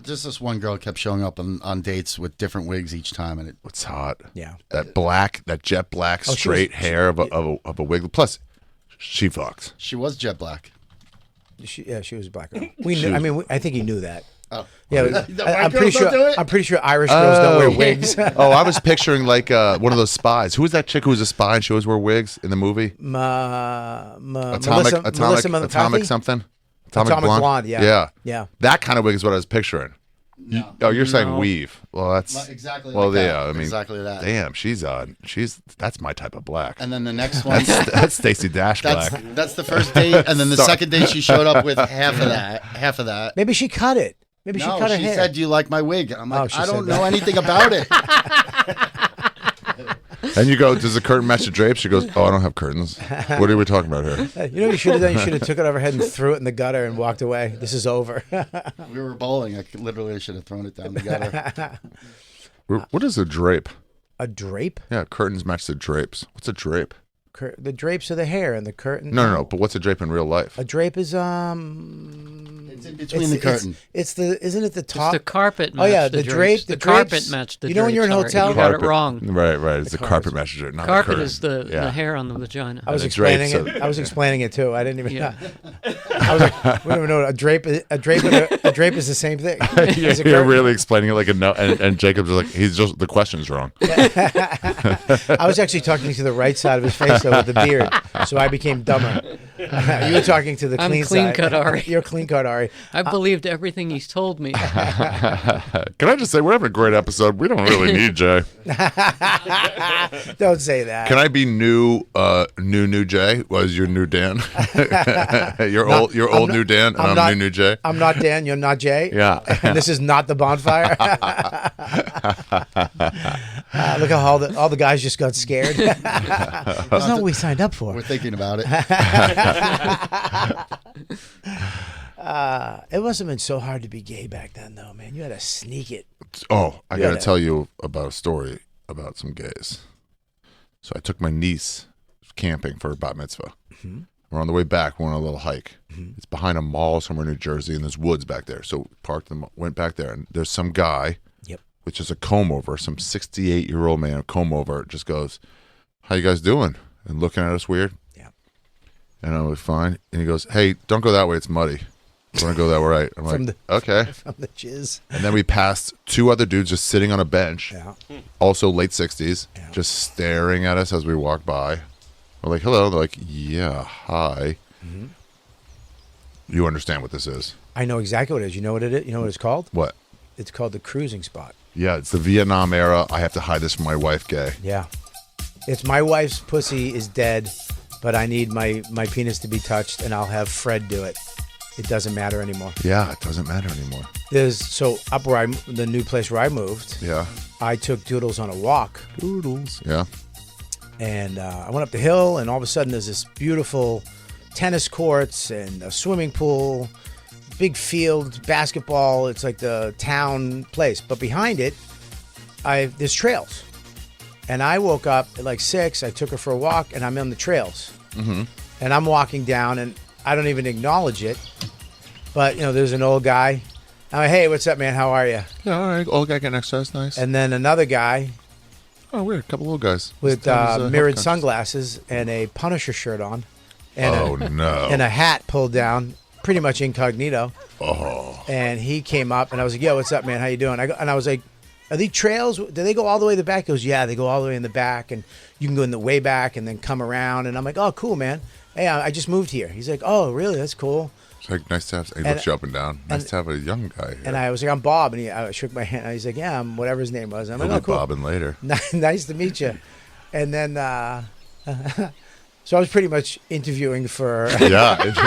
Just this one girl kept showing up on dates with different wigs each time, and it What's hot? Yeah. That jet black, Oh, she straight was- hair of a wig. Plus, she fucks. she was jet black. She was a black girl. We knew. I mean, I think he knew that. Oh, Yeah, The white I'm girls pretty don't do sure. it? I'm pretty sure Irish girls don't wear wigs. Oh, I was picturing like one of those spies. Who was that chick who was a spy and she always wore wigs in the movie? Melissa McCarthy? Atomic something. Atomic Blonde, yeah. Yeah. Yeah. That kind of wig is what I was picturing. Oh, you're saying No. weave. Well, that's Exactly Well, like that. yeah. I mean, Exactly that. Damn, she's that's my type of black. And then the next one, That's Stacey Dash black. that's the first date, and then the second date she showed up with half of that. Maybe she cut it. Maybe she No, cut her she hair. said, "Do you like my wig?" And I'm like, she "I said don't that. know anything about it." And you go, does the curtain match the drapes? She goes, oh, I don't have curtains. What are we talking about here? You know what you should have done? You should have took it over her head and threw it in the gutter and walked away. This is over. We were bowling. I literally should have thrown it down the gutter. What is a drape? A drape? Yeah, curtains match the drapes. What's a drape? The drapes are the hair and the curtain. No. But what's a drape in real life? A drape is It's in between the curtain. Isn't it the It's top? the carpet. Oh yeah, matched the drapes. drape. The carpet drapes- matched the You know when you're in a drapes, sorry. hotel? You got it wrong. Right. It's the carpet carpet. match the drape, not Carpet the is the hair on the vagina. I was the explaining drapes it. I was explaining it too. I didn't even. Yeah. I was like, we don't even know a drape. A drape is the same thing. It's a You're curtain. really explaining it like a no, and Jacob's like, the question's wrong. I was actually talking to the right side of his face though with the beard, so I became dumber. You were talking to the I'm clean clean side. cut, Ari. You're clean cut, Ari. I believed everything he's told me. Can I just say, we're having a great episode. We don't really need Jay. Don't say that. Can I be new Jay? Was your new Dan? You're old new Dan, and I'm new Jay. I'm not Dan. You're not Jay. Yeah. And this is not the bonfire. Look how all the guys just got scared. That's not what we signed up for. We're thinking about it. It must have been so hard to be gay back then, though, man. You had to sneak it. Oh, I got to Yeah. tell you about a story about some gays. So I took my niece camping for her bat mitzvah. Mm-hmm. We're on the way back. We're on a little hike. It's behind a mall somewhere in New Jersey, and there's woods back there. So parked and went back there, and there's some guy, Yep. which is a comb over, some 68-year-old man, a comb over, just goes, "How you guys doing?" And looking at us weird. Yeah. And I was fine. And he goes, "Hey, don't go that way. It's muddy. We're gonna go that way." Right. I'm From like, okay. From the jizz. And then we passed two other dudes just sitting on a bench, Yeah. also late 60s, Yeah. just staring at us as we walk by. We're like, hello. They're like, yeah, hi. You understand what this is? I know exactly what it is. You know what it is? You know what it's called? What? It's called the cruising spot. Yeah, it's the Vietnam era. I have to hide this from my wife, gay. Yeah. It's my wife's pussy is dead, but I need my penis to be touched, and I'll have Fred do it. It doesn't matter anymore. Yeah, it doesn't matter anymore. So up where the new place where I moved, Yeah. I took Doodles on a walk. Doodles. Yeah. And I went up the hill, and all of a sudden there's this beautiful tennis courts and a swimming pool, big field, basketball. It's like the town place. But behind it, there's trails. And I woke up at like 6. I took her for a walk, and I'm on the trails. Mm-hmm. And I'm walking down, and I don't even acknowledge it. But, there's an old guy. I'm like, hey, what's up, man? How are you? Yeah, all right. Old guy getting exercise. Nice. And then another guy Oh, weird. A couple old guys. with mirrored sunglasses and a Punisher shirt on. And no. And a hat pulled down, pretty much incognito. Oh. And he came up, and I was like, yo, what's up, man? How you doing? I was like, are these trails? Do they go all the way to the back? He goes, yeah, they go all the way in the back, and you can go in the way back and then come around. And I'm like, oh, cool, man. Hey, I just moved here. He's like, oh, really? That's cool. It's like nice to have. He looks you up and down. Nice to have a young guy here. And I was like, I'm Bob. And I shook my hand. And he's like, yeah, I'm whatever his name was. I'm He'll like, oh, be cool. bobbing later. Nice to meet you. And then, so I was pretty much interviewing for. Yeah, it's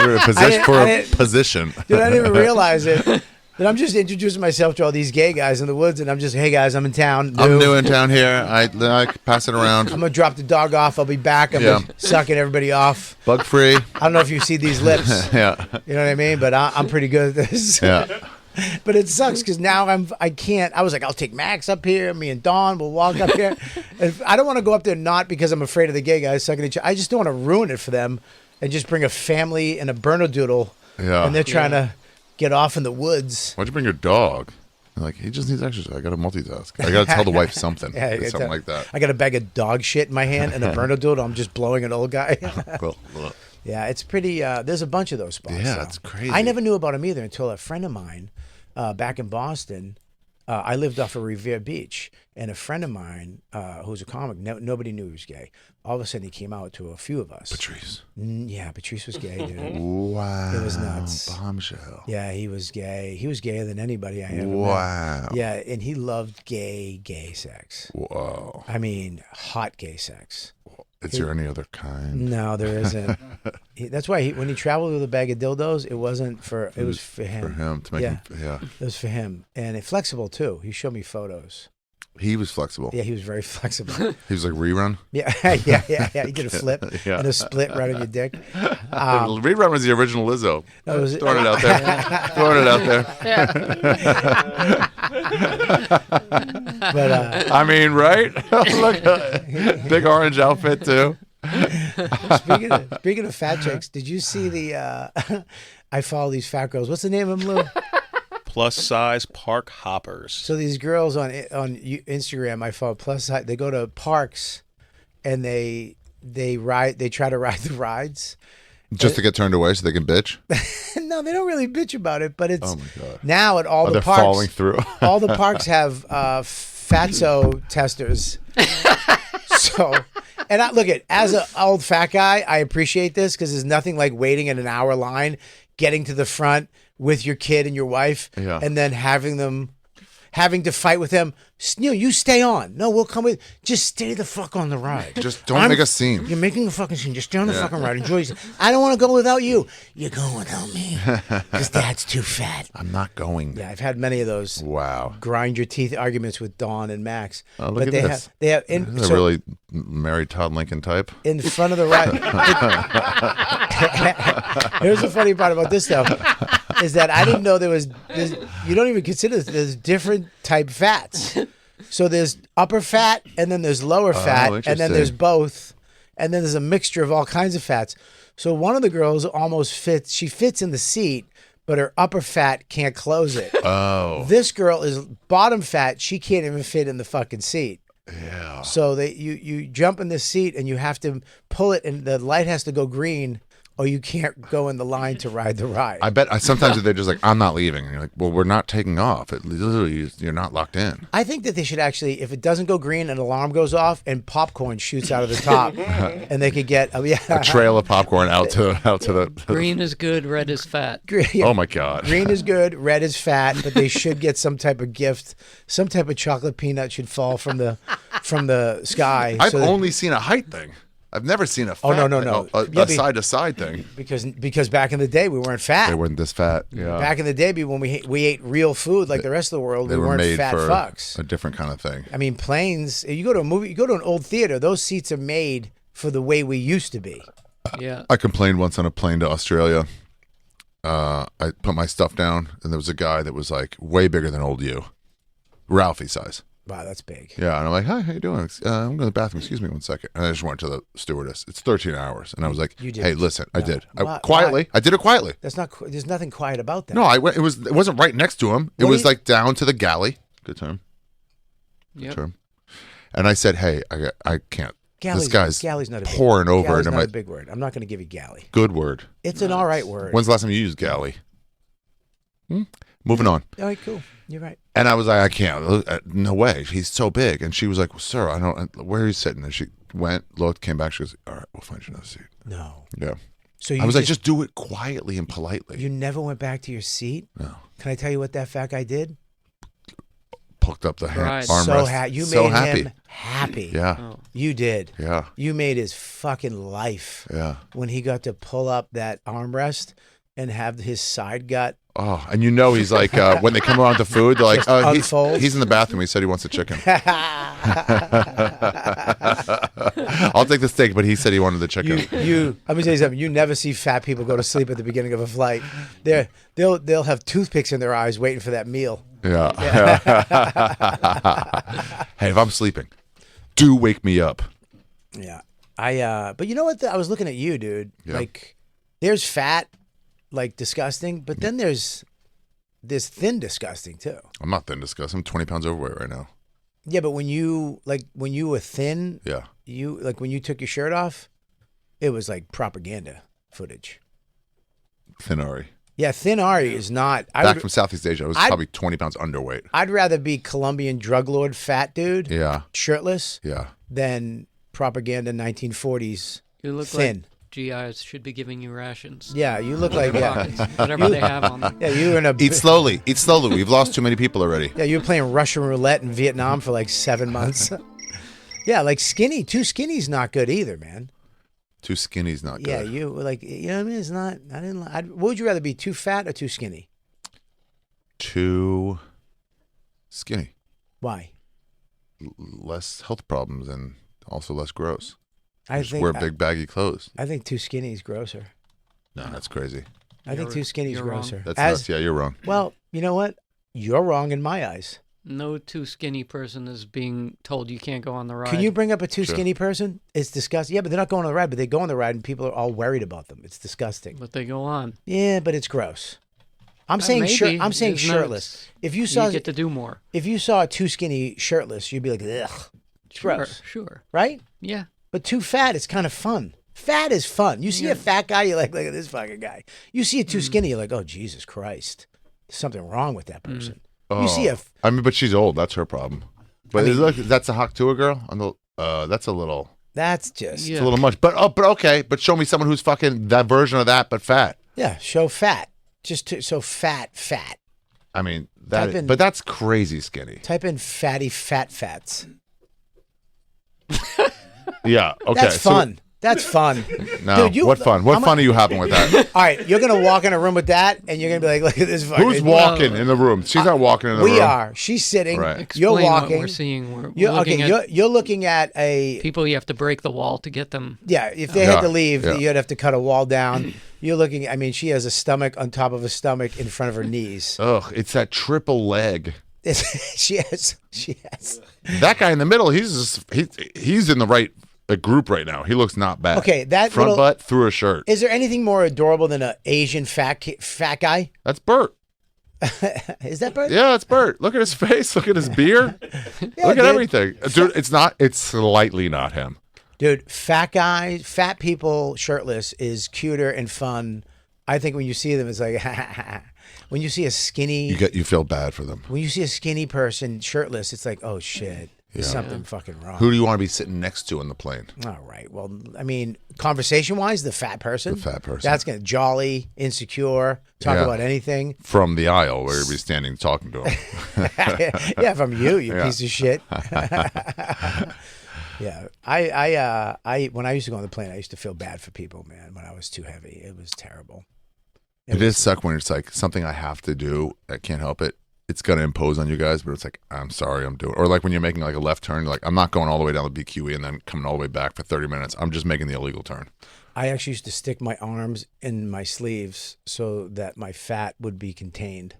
for a position. Dude, I didn't even realize it. But I'm just introducing myself to all these gay guys in the woods, and I'm just, hey guys, I'm in town. I'm new in town here. I pass it around. I'm gonna drop the dog off. I'll be back. I'm sucking everybody off. Bug free. I don't know if you see these lips. Yeah. You know what I mean? But I'm pretty good at this. Yeah. But it sucks because now I can't. I was like, I'll take Max up here. Me and Dawn will walk up here. And I don't want to go up there not because I'm afraid of the gay guys sucking each other. I just don't want to ruin it for them and just bring a family and a Bernedoodle. Yeah. And they're trying to get off in the woods. Why'd you bring your dog? Like, he just needs exercise. I got to multitask. I got to tell the wife something. Something like that. I got a bag of dog shit in my hand and a Bernedoodle. I'm just blowing an old guy. Cool. Yeah, it's pretty. There's a bunch of those spots. Yeah, so. that's crazy. I never knew about them either until a friend of mine back in Boston. I lived off of Revere Beach, and a friend of mine who's a comic, nobody knew he was gay. All of a sudden, he came out to a few of us. Patrice. Yeah, Patrice was gay, dude. Wow. It was nuts. Bombshell. Yeah, he was gay. He was gayer than anybody I ever met. Wow. Yeah, and he loved gay sex. Whoa. I mean, hot gay sex. Is there any other kind? No, there isn't. That's why when he traveled with a bag of dildos, it wasn't for. It was for him. For him to make him. Yeah. It was for him, and flexible too. He showed me photos. He was flexible. Yeah, he was very flexible. He was like rerun. Yeah. He did a flip and a split right on your dick. Rerun was the original Lizzo. No, it was, Throwing it out there. Throwing it out there. But I mean, right? Look, big orange outfit too. speaking of fat chicks, did you see the? I follow these fat girls. What's the name of them, Lou? Plus size park hoppers. So these girls on Instagram, I follow plus size. They go to parks, and they ride. They try to ride the rides. Just to get turned away so they can bitch? No, they don't really bitch about it, but it's oh my God. Now at all the they're parks. falling through. All the parks have fatso testers. So, and look at as an old fat guy, I appreciate this because there's nothing like waiting in an hour line, getting to the front with your kid and your wife, and then having to fight with them. Neil, you stay on. No, we'll come with. Just stay the fuck on the ride. Just don't make a scene. You're making a fucking scene. Just stay on the fucking ride. Enjoy yourself. I don't want to go without you. You're going without me because Dad's too fat. I'm not going. Yeah, I've had many of those. Wow. Grind your teeth arguments with Dawn and Max. Oh, look at this. They have. This is a really married Todd Lincoln type. In front of the ride. Here's the funny part about this though, is that I didn't know there's you don't even consider this. There's different type fats. So there's upper fat, and then there's lower fat, and then there's both, and then there's a mixture of all kinds of fats. So one of the girls almost fits. She fits in the seat, but her upper fat can't close it. Oh. This girl is bottom fat. She can't even fit in the fucking seat. Yeah. So you jump in this seat and you have to pull it, and the light has to go green or you can't go in the line to ride the ride. I bet sometimes they're just like, I'm not leaving. And you're like, well, we're not taking off. It literally, you're not locked in. I think that they should actually, if it doesn't go green, an alarm goes off and popcorn shoots out of the top, and they could get A trail of popcorn out to the. Green is good, red is fat. Green, Oh my God. Green is good, red is fat, but they should get some type of gift. Some type of chocolate peanut should fall from the sky. I've so that- only seen a height thing. I've never seen a fat no. a side to side thing. because back in the day we weren't fat. They weren't this fat. Yeah. Back in the day, when we ate real food like the rest of the world, They we were weren't made fat for fucks. a different kind of thing. I mean, planes. You go to a movie, you go to an old theater. Those seats are made for the way we used to be. Yeah. I complained once on a plane to Australia. I put my stuff down, and there was a guy that was like way bigger than old you, Ralphie size. Wow, that's big. Yeah, and I'm like, hi, how you doing? I'm going to the bathroom. Excuse me one second. And I just went to the stewardess. It's 13 hours. And I was like, You did. hey, listen, I did. Why- Quietly. I did it quietly. That's not. There's nothing quiet about that. No, it wasn't right next to him. It What do was you- like down to the galley. Good term. Yep. Term. And I said, hey, I can't. Galley's, This guy's galley's not a big pouring word. over Galley's into not my a big word. I'm not going to give you galley. good word. It's an all right word. When's the last time you used galley? Moving on. All right, cool. You're right. And I was like, I can't. No way. He's so big. And she was like, well, sir, I don't. Where are you sitting? And she went, looked, came back. She goes, all right, we'll find you another seat. No. Yeah. So you I was like, just do it quietly and politely. you never went back to your seat. No. Can I tell you what that fat guy did? Poked up the Right. armrest. So you So made happy. him happy. Yeah. Oh. You did. Yeah. You made his fucking life Yeah. when he got to pull up that armrest and have his side gut. Oh, and you know he's like, when they come around to food, they're like, Just oh, unfold. he's in the bathroom. He said he wants a chicken. I'll take the steak, but he said he wanted the chicken. Let me tell you something. You never see fat people go to sleep at the beginning of a flight. They'll have toothpicks in their eyes waiting for that meal. Yeah. Hey, if I'm sleeping, do wake me up. Yeah. But you know what? I was looking at you, dude. Yeah. Like, there's fat, like disgusting, but then there's thin disgusting too. I'm not thin disgusting. I'm 20 pounds overweight right now. Yeah, but when you were thin, Yeah. when you took your shirt off, it was like propaganda footage. Thin Ari. Yeah, thin Ari is not. Back from Southeast Asia, I was probably 20 pounds underweight. I'd rather be Colombian drug lord fat dude, Yeah. shirtless, Yeah. than propaganda 1940s You look thin. like GIs should be giving you rations. Yeah, you look like Whatever they have on them. Yeah, you were in a Eat slowly. Eat slowly. We've lost too many people already. Yeah, you were playing Russian roulette in Vietnam for like 7 months. Yeah, like skinny. Too skinny's not good either, man. Too skinny's not good. Yeah, you know what I mean? It's not. I didn't. What would you rather be, too fat or too skinny? Too skinny. Why? Less health problems and also less gross. I Just wear big baggy clothes. I think too skinny is grosser. No, that's crazy. I think You're- too skinny is you're wrong. grosser. That's nuts. Yeah, you're wrong. Well, you know what? You're wrong in my eyes. No too skinny person is being told you can't go on the ride. Can you bring up a too Sure. skinny person? It's disgusting. Yeah, but they're not going on the ride, but they go on the ride and people are all worried about them. It's disgusting. But they go on. Yeah, but it's gross. I'm saying maybe. I'm saying Isn't that- shirtless. If you saw You get to do more. if you saw a too skinny shirtless, you'd be like, ugh, it's gross, Sure. right? Yeah. But too fat, it's kind of fun. Fat is fun. You see a fat guy, you're like, look at this fucking guy. You see a too skinny, you're like, oh, Jesus Christ. There's something wrong with that person. You see a... I mean, but she's old. That's her problem. But that's a Haktua girl. On the that's a little. That's just... Yeah. It's a little much. But okay. But show me someone who's fucking that version of that, but fat. Yeah, show fat. So fat. I mean, Type in- but that's crazy skinny. Type in fatty fats. Yeah. Okay. That's fun. That's fun. No. Dude, What fun? What fun are you having with that? All right, you're going to walk in a room with that, and you're going to be like, look at this fucking... Who's walking in the room? She's not walking in the room. We are. She's sitting. Right. Explain You're walking. what we're seeing. We're You're, looking okay, at you're looking at a... people you have to break the wall to get them. Yeah, if they had to Yeah, leave, yeah. you'd have to cut a wall down. You're looking... I mean, she has a stomach on top of a stomach in front of her knees. Ugh, it's that triple leg. She has... That guy in the middle, he's in the right group right now. He looks not bad. Okay, that front little- butt through a shirt. Is there anything more adorable than an Asian fat guy? That's Bert. Is that Bert? Yeah, it's Bert. Look at his face. Look at his beard. Yeah, Look at dude. everything, dude. It's not. It's slightly not him. Dude, fat people shirtless is cuter and fun. I think when you see them, it's like, when you see a skinny, You feel bad for them. when you see a skinny person shirtless, it's like, oh shit, there's something fucking wrong. Who do you want to be sitting next to in the plane? All right. Well, I mean, conversation-wise, the fat person. The fat person. That's gonna jolly, insure, talk Yeah. about anything. From the aisle where you'd be standing talking to him. Yeah, from you Yeah. piece of shit. Yeah, I when I used to go on the plane, I used to feel bad for people, man. When I was too heavy, it was terrible. It is suck when it's like something I have to do. I can't help it. It's gonna impose on you guys, but it's like I'm sorry, I'm doing. Or like when you're making like a left turn, you're like I'm not going all the way down the BQE and then coming all the way back for 30 minutes. I'm just making the illegal turn. I actually used to stick my arms in my sleeves so that my fat would be contained.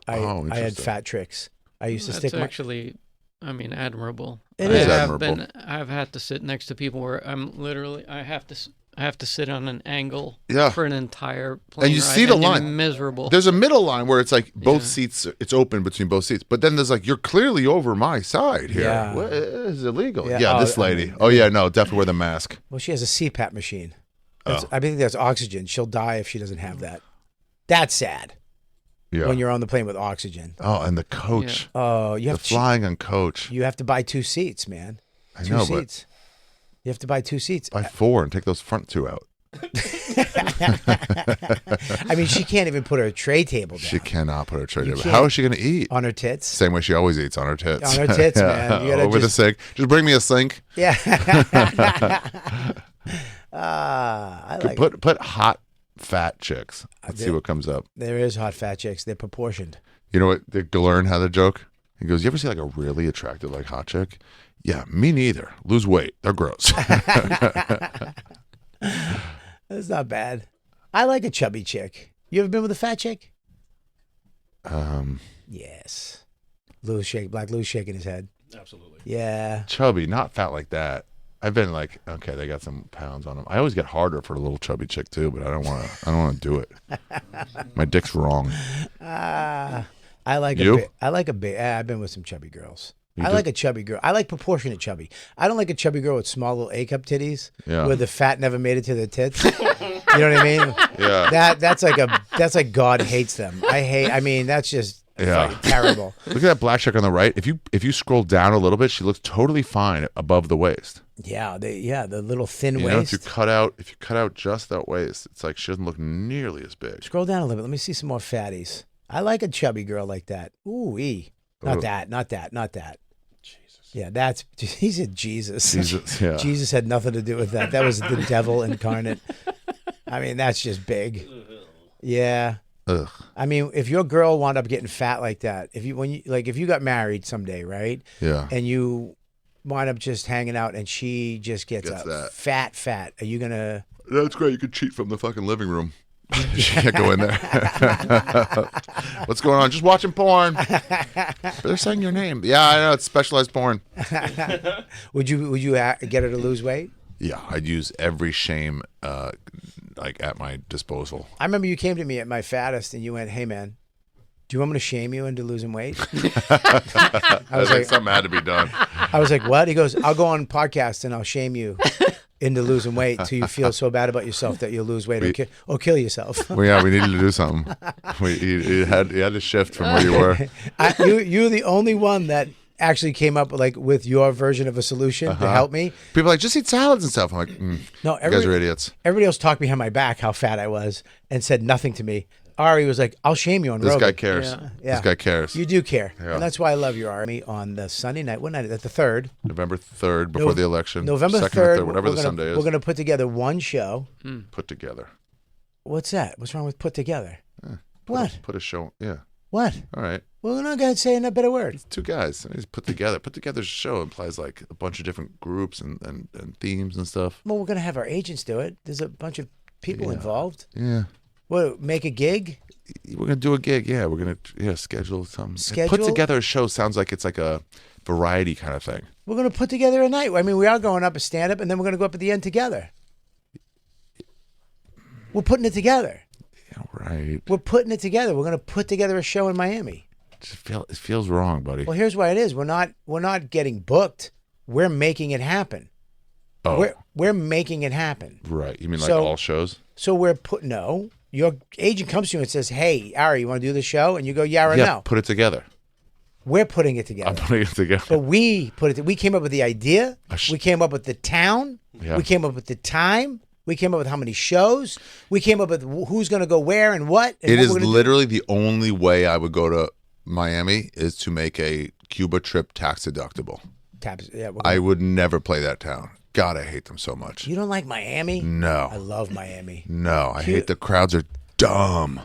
I had interesting. fat tricks. I used to That's stick my. actually, I mean, admirable. It I is have admirable. I've had to sit next to people where I'm literally, I have to sit on an angle Yeah. for an entire plane And you ride, see the and you're line. miserable. There's a middle line where it's like both Yeah. seats, it's open between both seats. But then there's like, you're clearly over my side here. Yeah. What is illegal? Yeah. Yeah, Oh, this lady. Oh, yeah, no, definitely wear the mask. Well, she has a CPAP machine. Oh. I think that's oxygen. She'll die if she doesn't have that. That's sad Yeah. when you're on the plane with oxygen. Oh, and the coach. Oh, you The have to flying on coach. you have to buy 2 seats, man. I Two know, seats. You have to buy 2 seats. but buy 4 and take those front 2 out. I mean, she can't even put her tray table down She cannot put her tray You down. can't- How is she going to eat? on her tits. Same way she always eats, on her tits. On her tits, man. You gotta Over the just- sink. Just bring me a sink. Yeah. I like it. Put hot, fat chicks. Let's see what comes up. There is hot fat chicks. They're proportioned. You know what? Learn how to joke. He goes, "You ever see like a really attractive like hot chick?" Yeah, me neither. Lose weight. They're gross. That's not bad. I like a chubby chick. You ever been with a fat chick? Yes. Black Lou's shaking his head. Absolutely. Yeah. Chubby, not fat like that. I've been like, okay, they got some pounds on them. I always get harder for a little chubby chick too, but I don't want to do it. My dick's wrong. I like You? a bit. I like a bit. I've been with some chubby girls. You I do? like a chubby girl. I like proportionate chubby. I don't like a chubby girl with small little A cup titties, Yeah. where the fat never made it to the tits. You know what I mean? Yeah. That's like God hates them. I mean, that's just Yeah. fucking terrible. Look at that black chick on the right. If you scroll down a little bit, she looks totally fine above the waist. Yeah, the little thin You know, waist. if you cut out just that waist, it's like she doesn't look nearly as big. Scroll down a little bit. Let me see some more fatties. I like a chubby girl like that. Ooh, not Ooh. that. Jesus. Yeah, he said Jesus. Jesus, yeah. Jesus had nothing to do with that. That was the devil incarnate. I mean, that's just big. Yeah. Ugh. I mean, if your girl wound up getting fat like that, if you got married someday, right? Yeah. And you wind up just hanging out and she just gets that. fat, are you gonna? That's great. You could cheat from the fucking living room. She can't go in there. What's going on? Just watching porn. They're saying your name. Yeah, I know. It's specialized porn. Would you get her to lose weight? Yeah, I'd use every shame like at my disposal. I remember you came to me at my fattest and you went, "Hey man, do you want me to shame you into losing weight?" I was like, something had to be done. I was like, "What?" He goes, "I'll go on podcast and I'll shame you into losing weight till you feel so bad about yourself that you'll lose weight or kill yourself." Well, yeah, we needed to do something. You had to shift from where you were. You're the only one that actually came up with your version of a solution to help me. People are like, just eat salads and stuff. I'm like, No, you guys are idiots. Everybody else talked behind my back how fat I was and said nothing to me. Ari was like, "I'll shame you on This Rogan." guy cares. Yeah. This guy cares. You do care. Yeah. And that's why I love you, Ari. On the Sunday night, what night is that? The 3rd. November 3rd, before the election. November 2nd 3rd, or 3rd, whatever the Sunday is. We're going to put together one show. Put together. What's that? What's wrong with put together? What? Put a show. Yeah. What? All right. Well, we're not going to say a better word. Two guys. Just put together. Put together a show implies like a bunch of different groups and themes and stuff. Well, we're going to have our agents do it. There's a bunch of people involved. Yeah. What, make a gig? We're gonna do a gig. Yeah, we're gonna schedule something. Schedule? Put together a show sounds like it's like a variety kind of thing. We're going to put together a night. I mean, we are going up a stand-up, and then we're going to go up at the end together. We're putting it together. Yeah, right. We're putting it together. We're going to put together a show in Miami. It feels wrong, buddy. Well, here's what it is. We're not getting booked. We're making it happen. Oh, We're making it happen. right. You mean like So- all shows? So no. Your agent comes to you and says, "Hey, Ari, you want to do the show?" And you go, "Yeah or Yeah, no." put it together. We're putting it I'm together. putting it together. But we came up with the idea. We came up with the town. Yeah. We came up with the time. We came up with how many shows. We came up with who's going to go where and what. And It what is we're gonna do. literally the only way I would go to Miami is to make a Cuba trip tax deductible. Tabs. Yeah, I would never play that town. God, I hate them so much. you don't like Miami? I No, love Miami. no, I hate the crowds are dumb.